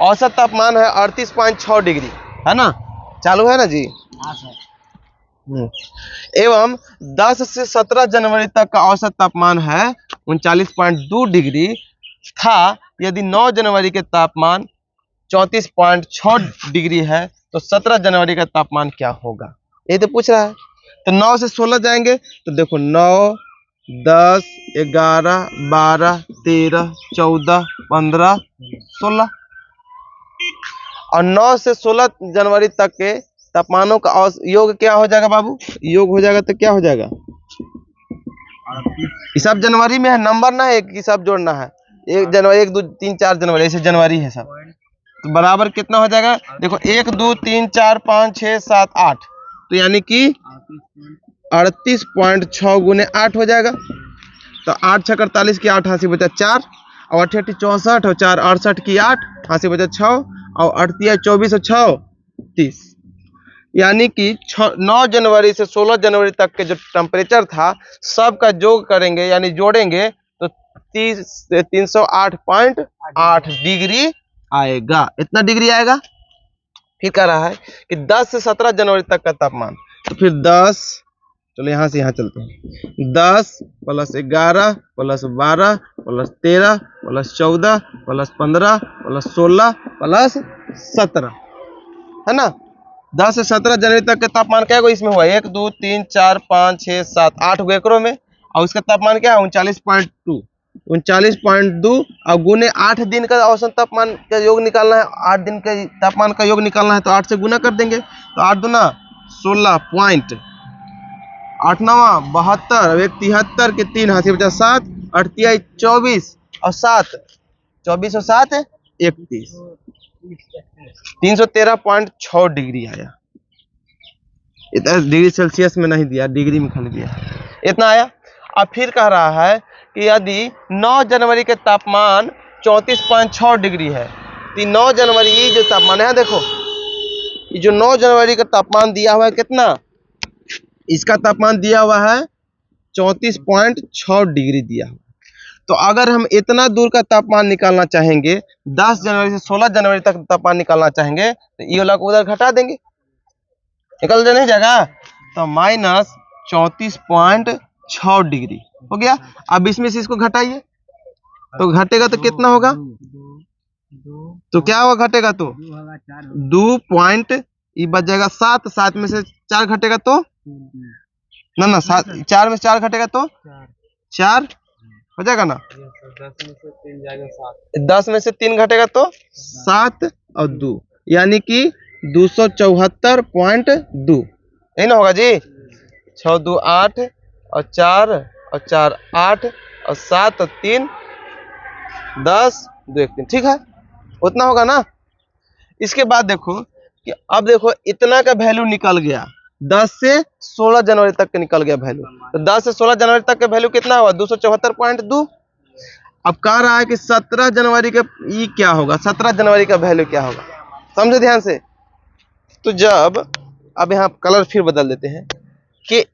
Speaker 1: औसत तापमान है 38.6 डिग्री, है ना, चालू है ना जी।
Speaker 2: हाँ सर।
Speaker 1: एवं 10 से 17 जनवरी तक का औसत तापमान है 39.2 डिग्री था। यदि 9 जनवरी के तापमान 34.6 डिग्री है तो 17 जनवरी का तापमान क्या होगा, ये तो पूछ रहा है। तो 9 से 16 जाएंगे तो देखो 9 10 11 12 13 14 15 16, और 9 से 16 जनवरी तक के तापमानों का योग क्या हो जाएगा बाबू, योग हो जाएगा तो क्या हो जाएगा, ये सब जनवरी में है, नंबर ना है कि सब जोड़ना है, 1 जनवरी 1 2 3 4 जनवरी ऐसे जनवरी है सब, तो बराबर कितना हो जाएगा, देखो 1 2 3 4 5 6 7 8, तो यानी कि 38.6 गुने 8 हो जाएगा। तो 8 6 48 की 8 हाथ बचा 4 और 8 64 और 4 68 की 8 हाथ बचा 6 और 8 24 और 6 30, यानी कि 9 जनवरी से 16 जनवरी तक के जो टेम्परेचर था सबका योग करेंगे यानी जोड़ेंगे तो 308.8 डिग्री आएगा। इतना डिग्री आएगा। फिर कह रहा है कि 10 से 17 जनवरी तक का तापमान, तो फिर 10, चलो यहाँ से यहाँ चलते हैं, 10 + 11 + 12 + 13 + 14 + 15 + 16 + 17, है ना। 10 से 17 जनवरी तक के तापमान क्या है इसमें हुआ, 1 2 3 4 5 6 7 8 गो एकड़ों में, और उसका तापमान क्या है 39.2, 39.2 और गुने 8 दिन का औसत तापमान का योग निकालना है, 8 दिन के तापमान का योग निकालना है, तो 8 से गुना कर देंगे, तो 8 दूना 16 पॉइंट, 8 9 72, 1 73 के 3 हाथ से बचा 7, 8 3 24 और 7, 24 और 7 31, 313.6 डिग्री आया। इतना डिग्री सेल्सियस में नहीं दिया, डिग्री में खाली दिया, इतना आया। अब फिर कह रहा है कि यदि 9 जनवरी के तापमान 34.6 डिग्री है, तो 9 जनवरी ये जो तापमान है, देखो ये जो 9 जनवरी का तापमान दिया हुआ है कितना, इसका तापमान दिया हुआ है 34.6 डिग्री दिया हुआ। तो अगर हम इतना दूर का तापमान निकालना चाहेंगे, 10 जनवरी से 16 जनवरी तक तापमान निकालना चाहेंगे, तो ये वाला को उधर घटा देंगे, निकल नहीं जाएगा, तो -34.6 डिग्री हो गया। अब इसमें से इसको घटाइए, तो घटेगा तो कितना होगा, तो क्या होगा घटेगा, तो 2 पॉइंट, ये बच जाएगा 7, 7 में से 4 घटेगा तो ना 7, 4 में से 4 घटेगा तो 4 हो जाएगा ना, 10 में से 3 घटेगा तो 7 और 2, यानी कि 274.2, यही ना होगा जी। 6 2 8 और 4 और 4 8 और 7 और 3 10 2 1 3, ठीक है, उतना होगा ना। इसके बाद देखो कि अब देखो इतना का वैल्यू निकल गया, 10 से 16 जनवरी तक के निकल गया वैल्यू, तो 10 से 16 जनवरी तक का वैल्यू कितना हुआ 274.2। अब कह रहा है कि 17 जनवरी का ये क्या होगा, 17 जनवरी का वैल्यू क्या होगा, समझो ध्यान से। तो जब अब यहाँ कलर फिर बदल देते हैं कि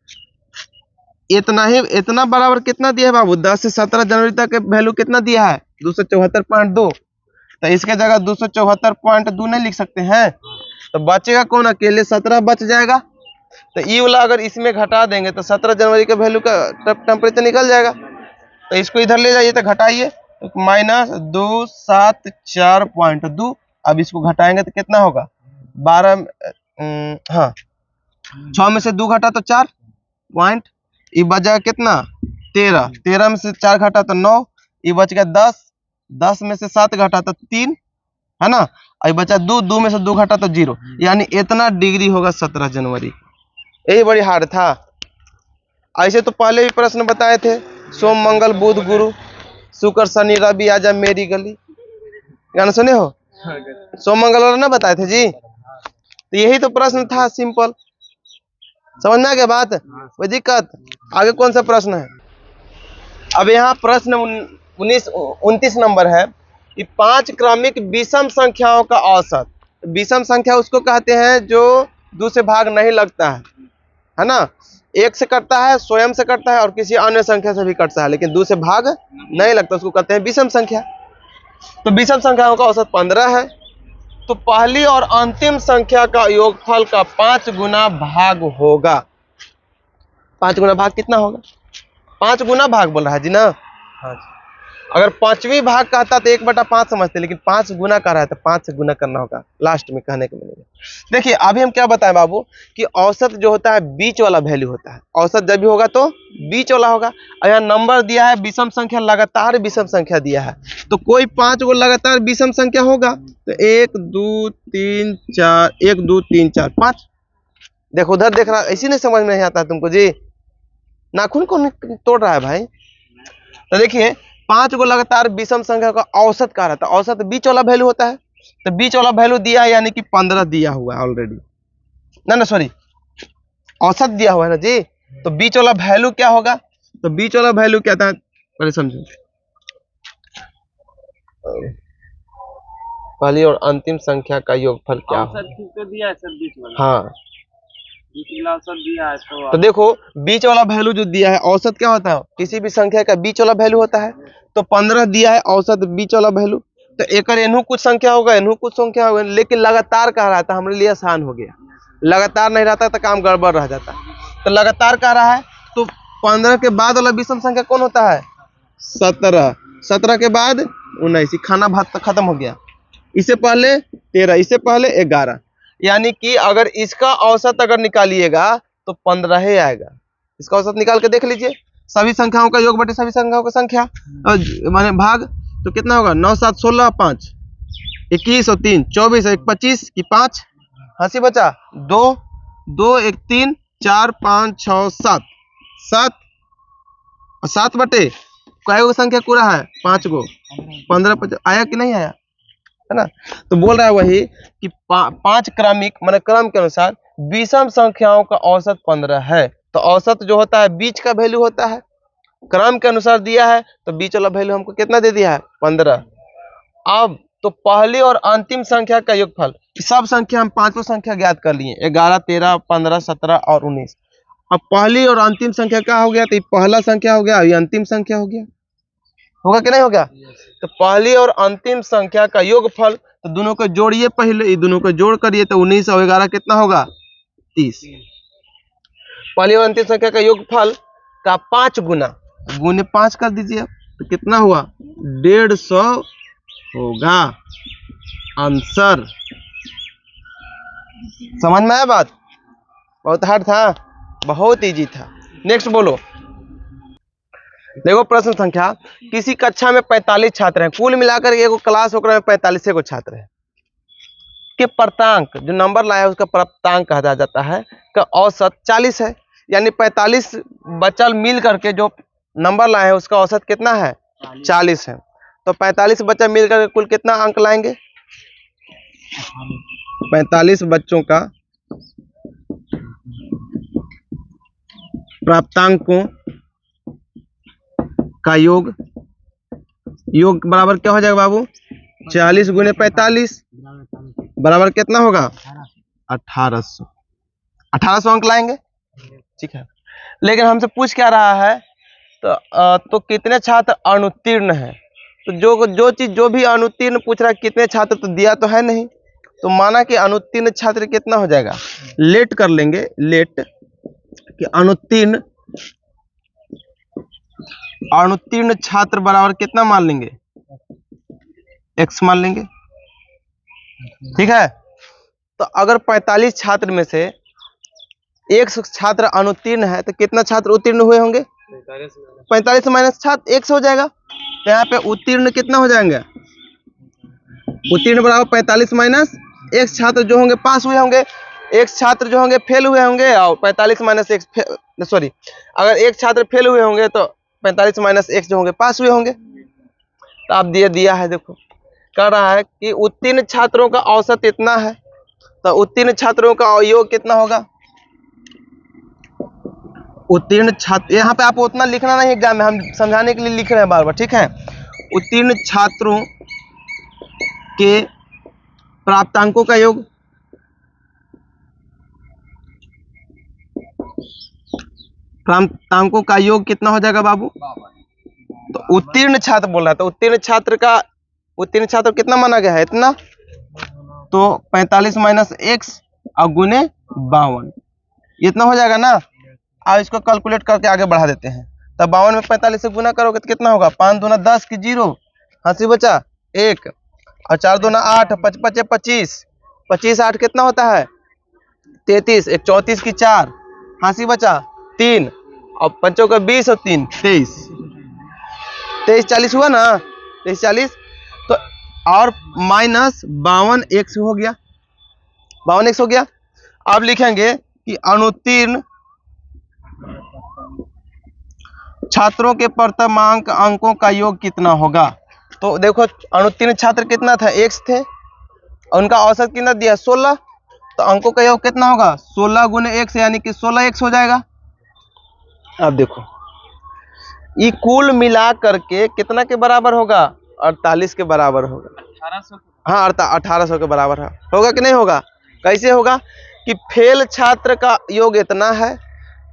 Speaker 1: इतना ही, इतना बराबर कितना दिया है बाबू, 10 से 17 जनवरी तक का वैल्यू कितना दिया है 274.2, तो इसके जगह 274.2 नहीं लिख सकते हैं, तो बचेगा कौन, अकेले 17 बच जाएगा। तो ई वाला अगर इसमें घटा देंगे तो 17 जनवरी का वैल्यू का टेम्परेचर निकल जाएगा, तो इसको इधर ले जाइए तो घटाइए, तो -274.2। अब इसको घटाएंगे तो कितना होगा 12, हाँ 6 में से 2 घटा तो 4 पॉइंट, ये बच जाएगा कितना 13, 13 में से 4 घटा तो 9, ये बच गया 10, 10 में से 7 घटा तो 3, है ना, और बचा 2, 2 में से 2 घटा तो 0, यानी इतना डिग्री होगा 17 जनवरी। यही बड़ी हार्ड था। ऐसे तो पहले भी प्रश्न बताए थे, सोम मंगल बुध गुरु शुक्र शनि रवि आजा मेरी गली, गाना सुने हो, सोम मंगल वाला ना बताए थे जी, तो यही तो प्रश्न था, सिंपल, समझ में आ गया बात, कोई दिक्कत। आगे कौन सा प्रश्न है, अब यहाँ प्रश्न 29 नंबर है कि 5 क्रमिक विषम संख्याओं का औसत। विषम संख्या उसको कहते हैं जो 2 से भाग नहीं लगता है ना, 1 से कटता है, स्वयं से कटता है और किसी अन्य संख्या से भी कटता है, लेकिन 2 से भाग नहीं लगता, उसको कहते हैं विषम संख्या। तो विषम संख्याओं का औसत 15 है, तो पहली और अंतिम संख्या का योगफल का 5 गुना भाग होगा। 5 गुना भाग कितना होगा, 5 गुना भाग बोल रहा है जी ना, हाँ जी। अगर 5वीं भाग कहता तो 1/5 समझते, लेकिन 5 गुना कर रहा है तो 5 से गुना करना होगा, लास्ट में कहने को मिलेगा। देखिए अभी हम क्या बताएं बाबू कि औसत जो होता है बीच वाला वैल्यू होता है, औसत जब भी होगा तो बीच वाला होगा। और यहाँ नंबर दिया है विषम संख्या, लगातार विषम संख्या दिया है, तो कोई 5 गो लगातार विषम संख्या होगा, तो 1 2 3 4, 1 2 3 4 5। देखो उधर देख रहा, ऐसी नहीं समझ में नहीं आता तुमको जी, नाखून कौन तोड़ रहा है भाई। तो देखिए 5 गो लगातार विषम संख्या का औसत कहा रहता है, औसत बीच वाला वैल्यू होता है, तो बीच वाला वैल्यू दिया है यानी कि 15 दिया हुआ है ऑलरेडी, ना सॉरी औसत दिया हुआ है ना जी, तो बीच वाला वैल्यू क्या होगा, तो बीच वाला वैल्यू क्या था पहले समझो, पहली और अंतिम संख्या का योगफल क्या होगा,
Speaker 2: दिया है सर बीच वाला,
Speaker 1: हाँ
Speaker 2: औसत दिया है
Speaker 1: तो देखो बीच वाला वैल्यू जो दिया है औसत क्या होता है, किसी भी संख्या का बीच वाला वैल्यू होता है। तो 15 दिया है औसत बीच वाला वैल्यू, तो एक एनहू कुछ संख्या होगा एनहू कुछ संख्या होगा, लेकिन लगातार कह रहा था हमारे लिए आसान हो गया। लगातार नहीं रहता तो काम गड़बड़ रह जाता। तो लगातार कह रहा है तो 15 के बाद वाला विषम संख्या कौन होता है, 17। 17 के बाद 19, खाना भात तो खत्म हो गया। इससे पहले 13, इससे पहले 11, यानी कि अगर इसका औसत अगर निकालिएगा तो 15 ही आएगा। इसका औसत निकाल के देख लीजिए, सभी संख्याओं का योग बटे सभी संख्याओं का संख्या माने भाग, तो कितना होगा 9 7 16 5 21 और 3 24 1 25 की 5 हंसी बचा 2 2 1 3 4 5 6 7 7 7 बटे काय गो संख्या पूरा है 5 गो 15 आया कि नहीं आया, है ना। तो बोल रहा है वही कि 5 क्रमिक माने क्रम के अनुसार विषम संख्याओं का औसत 15 है। तो औसत जो होता है बीच का वैल्यू होता है, क्रम के अनुसार दिया है तो बीच वाला वैल्यू हमको कितना दे दिया है 15। अब तो पहली और अंतिम संख्या का योगफल, सब संख्या हम पांचों संख्या ज्ञात कर लिए 11 13 15 17 और 19। अब पहली और अंतिम संख्या क्या हो गया, तो ये पहला संख्या हो गया, ये अंतिम संख्या हो गया, होगा कि नहीं होगा। तो पहली और अंतिम संख्या का योगफल, तो दोनों को जोड़िए पहले, ये दोनों को जोड़ करिए तो 19 और 11 कितना होगा 30। पहली और अंतिम संख्या का योगफल का 5 गुना गुने 5 कर दीजिए तो कितना हुआ 150 होगा आंसर। समझ में आया बात, बहुत हार्ड था, बहुत इजी था। नेक्स्ट बोलो। देखो प्रश्न संख्या, किसी कक्षा में 45 छात्र हैं, कुल मिलाकर एक क्लास होकर 45 को छात्र हैं के प्राप्तांक, जो नंबर लाया है उसका प्राप्तांक कहा जाता है, का औसत 40 है। यानी 45 बच्चा मिल करके जो नंबर लाए हैं उसका औसत कितना है 40 है। तो 45 बच्चा मिल करके कुल कितना अंक लाएंगे, 45 बच्चों का प्राप्तांकों का योग बराबर क्या हो जाएगा बाबू 40 गुने 45 बराबर कितना होगा 1800 अंक लाएंगे, ठीक है। लेकिन हमसे पूछ क्या रहा है तो कितने छात्र अनुत्तीर्ण हैं, तो जो चीज जो भी अनुत्तीर्ण पूछ रहा है कितने छात्र, तो दिया तो है नहीं, तो माना कि अनुत्तीर्ण छात्र कितना हो जाएगा, लेट कर लेंगे, लेट कि अनुत्तीर्ण छात्र बराबर कितना मान लेंगे x मान लेंगे, ठीक है। तो अगर 45 छात्र में से एक छात्र अनुत्तीर्ण है तो कितना छात्र उत्तीर्ण हुए होंगे 45 माइनस छात्र 1 हो जाएगा। तो यहाँ पे उत्तीर्ण कितना हो जाएंगे, उत्तीर्ण बराबर 45 माइनस एक छात्र जो होंगे पास हुए होंगे, एक छात्र जो होंगे फेल हुए होंगे, और 45 माइनस एक सॉरी अगर एक छात्र फेल हुए होंगे तो 45 माइनस एक जो होंगे पास हुए होंगे। तो आप दिया है, देखो कह रहा है कि उत्तीर्ण छात्रों का औसत इतना है, तो उत्तीर्ण छात्रों का योग कितना होगा, उत्तीर्ण छात्र, यहाँ पे आपको उतना लिखना नहीं एग्जाम में, हम समझाने के लिए लिख रहे हैं बार बार, ठीक है। उत्तीर्ण छात्रों के प्राप्तांकों का योग, प्राप्तांकों का योग कितना हो जाएगा बाबू, तो उत्तीर्ण छात्र बोल रहा है, तो उत्तीर्ण छात्र कितना माना गया है इतना, तो 45 माइनस एक्स और गुने 52 इतना हो जाएगा ना। अब इसको कैलकुलेट करके आगे बढ़ा देते हैं, तब 52 में 45 से गुना करोगे तो कितना होगा 5 दूना 10 की 0 हंसी बचा 1 और 4 दूना 8 5 5 25 25 8 कितना होता है 33 1 34 की 4 हंसी बचा 3 और 5 का 20 और 3 23 23 40 हुआ ना, 23 40 तो और माइनस 52 x हो गया, 52 x हो गया। अब लिखेंगे कि अनुत्तीर्ण छात्रों के प्राप्तांक अंकों का योग कितना होगा। तो देखो अनुत्तीर्ण छात्र कितना था x थे, उनका औसत कितना दिया 16, तो अंकों का योग कितना होगा 16 गुने x यानी कि 16x हो जाएगा। अब देखो ये कुल मिला करके कितना के बराबर होगा 48 के बराबर होगा,
Speaker 2: 1800
Speaker 1: हाँ 1800 के बराबर है, होगा कि नहीं होगा, कैसे होगा कि फेल छात्र का योग इतना है,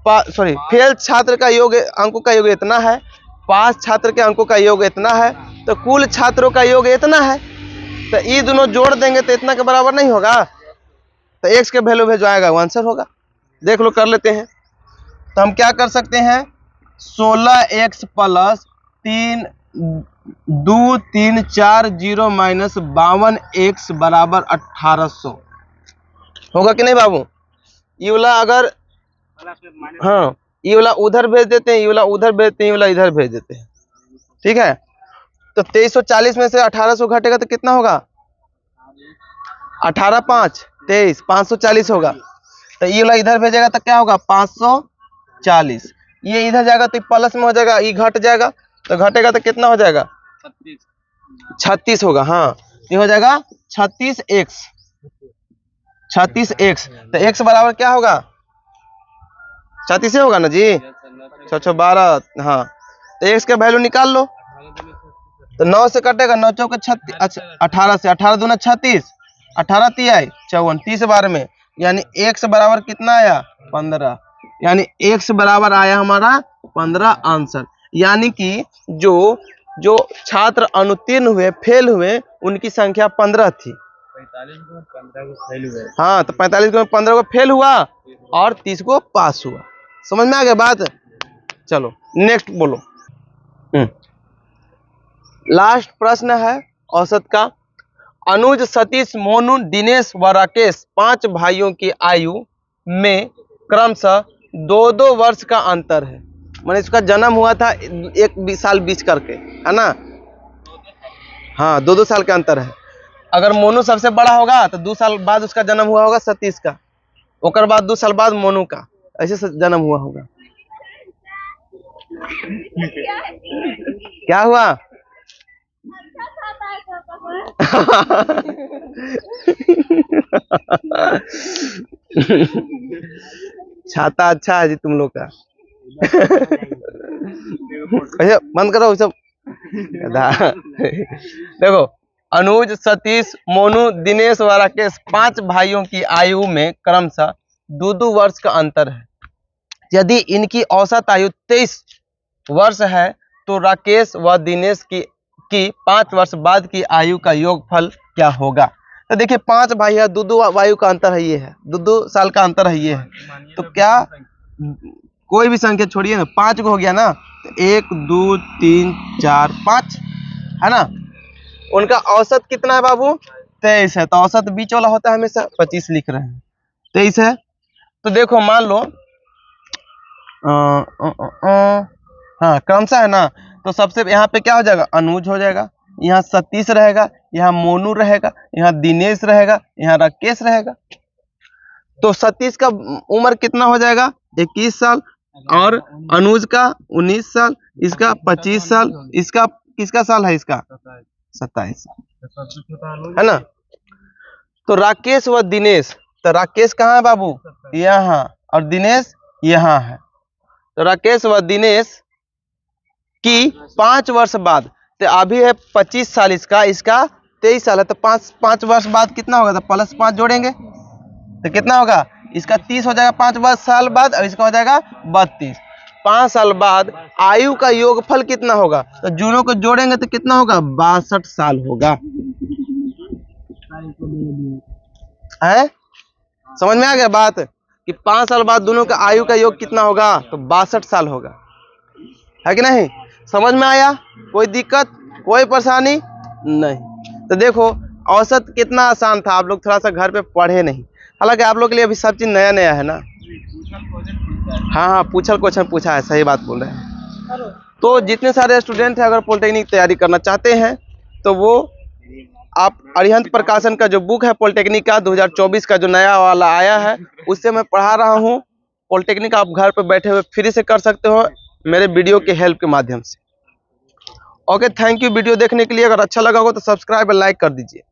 Speaker 1: फेल छात्र का योग अंकों का योग इतना है, पास छात्र के अंकों का योग इतना है, तो कुल छात्रों का योग इतना है। तो ये दोनों जोड़ देंगे तो इतना के बराबर नहीं होगा, तो x के वैल्यू जो आएगा वो आंसर होगा। देख लो, कर लेते हैं। तो हम क्या कर सकते हैं, 16x प्लस 3 2 3 4 0 माइनस 52x बराबर 1800 होगा कि नहीं बाबू? ये वाला अगर हाँ ये वाला उधर भेज देते हैं, ये वाला उधर भेजते हैं, ये वाला इधर भेज देते हैं, ठीक है। तो 2340 में से 1800 घटेगा तो कितना होगा? 18 5 23 540 होगा। तो ये वाला इधर भेजेगा तो क्या होगा? 540। ये इधर जाएगा तो प्लस में हो जाएगा, ये घट जाएगा तो घटेगा तो कितना हो जाएगा? 36 होगा। हाँ ये हो जाएगा 36x। तो x बराबर क्या होगा? 36 ही होगा ना जी। 6 12। हाँ तो x का वैल्यू निकाल लो। तो 9 से कटेगा, 9 चौके 36। अच्छा 18 से, 18 दूना 36, 18 3 आए 54, 30 बार में, यानी x बराबर कितना आया? 15। यानी x बराबर आया हमारा 15 आंसर। यानी कि जो छात्र अनुत्तीर्ण हुए, फेल हुए, उनकी संख्या 15 थी।
Speaker 2: 45 को 15 को फेल हुए।
Speaker 1: हाँ तो 45 को 15 को फेल हुआ और 30 को पास हुआ। समझ में आ गया बात? चलो नेक्स्ट बोलो। लास्ट प्रश्न है औसत का। अनुज, सतीश, मोनू, दिनेश व राकेश 5 भाइयों की आयु में क्रमशः 2-2 वर्ष का अंतर है। मैंने इसका जन्म हुआ था 1 साल बीच करके, है ना? हाँ 2-2 साल का अंतर है। अगर मोनू सबसे बड़ा होगा तो 2 साल बाद उसका जन्म हुआ होगा सतीश का, ओकर बाद 2 साल बाद मोनू का, ऐसे जन्म हुआ होगा। क्या हुआ? छाता अच्छा है जी तुम लोग का। अच्छा बंद करो सब। देखो, अनुज, सतीश, मोनू, दिनेश व राकेश 5 भाइयों की आयु में क्रमशः 2-2 वर्ष का अंतर है। यदि इनकी औसत आयु 23 वर्ष है तो राकेश व दिनेश की 5 वर्ष बाद की आयु का योगफल क्या होगा? तो देखिए 5 भाई है, 2-2 आयु का अंतर है, ये है 2-2 साल का अंतर है, ये है। तो क्या कोई भी संख्या छोड़िए ना, 5 को हो गया ना, तो 1 2 3 4 5 है ना। उनका औसत कितना है बाबू? 23 है। तो औसत बीच वाला होता है हमेशा, 25 लिख रहे हैं, 23 है। तो देखो मान लो हाँ क्रमशः है ना, तो सबसे यहाँ पे क्या हो जाएगा? अनुज हो जाएगा, यहाँ सतीश रहेगा, यहाँ मोनू रहेगा, यहाँ दिनेश रहेगा, यहाँ राकेश रहेगा। तो सतीश का उम्र कितना हो जाएगा? 21 साल, और अनुज का 19 साल, इसका 25 साल, इसका किसका साल है? इसका 27 साल, है ना। तो राकेश व दिनेश, तो राकेश कहाँ है बाबू? यहाँ, और दिनेश यहाँ है। तो राकेश व दिनेश की 5 वर्ष बाद, तो अभी है 25 साल इसका 23 साल है, तो 5 वर्ष बाद कितना होगा? तो प्लस 5 जोड़ेंगे तो कितना होगा? इसका 30 हो जाएगा 5 साल बाद, और इसका हो जाएगा 32। 5 साल बाद आयु का योगफल कितना होगा? तो दोनों को जोड़ेंगे तो कितना होगा? 62 साल होगा। है समझ में आ गया बात? कि 5 साल बाद दोनों का आयु का योग कितना होगा? तो 62 साल होगा, है कि नहीं? समझ में आया? कोई दिक्कत, कोई परेशानी नहीं? तो देखो औसत कितना आसान था, आप लोग थोड़ा सा घर पे पढ़े नहीं, हालांकि आप लोग के लिए अभी सब चीज नया नया है ना। हाँ पूछल क्वेश्चन पूछा है, सही बात बोल रहे हैं। तो जितने सारे स्टूडेंट हैं अगर पॉलिटेक्निक तैयारी करना चाहते हैं तो वो आप अरिहंत प्रकाशन का जो बुक है पॉलिटेक्निक का 2024 का जो नया वाला आया है, उससे मैं पढ़ा रहा हूँ। पॉलिटेक्निक आप घर पर बैठे हुए फ्री से कर सकते हो मेरे वीडियो के हेल्प के माध्यम से। ओके, थैंक यू वीडियो देखने के लिए। अगर अच्छा लगा हो तो सब्सक्राइब और लाइक कर दीजिए।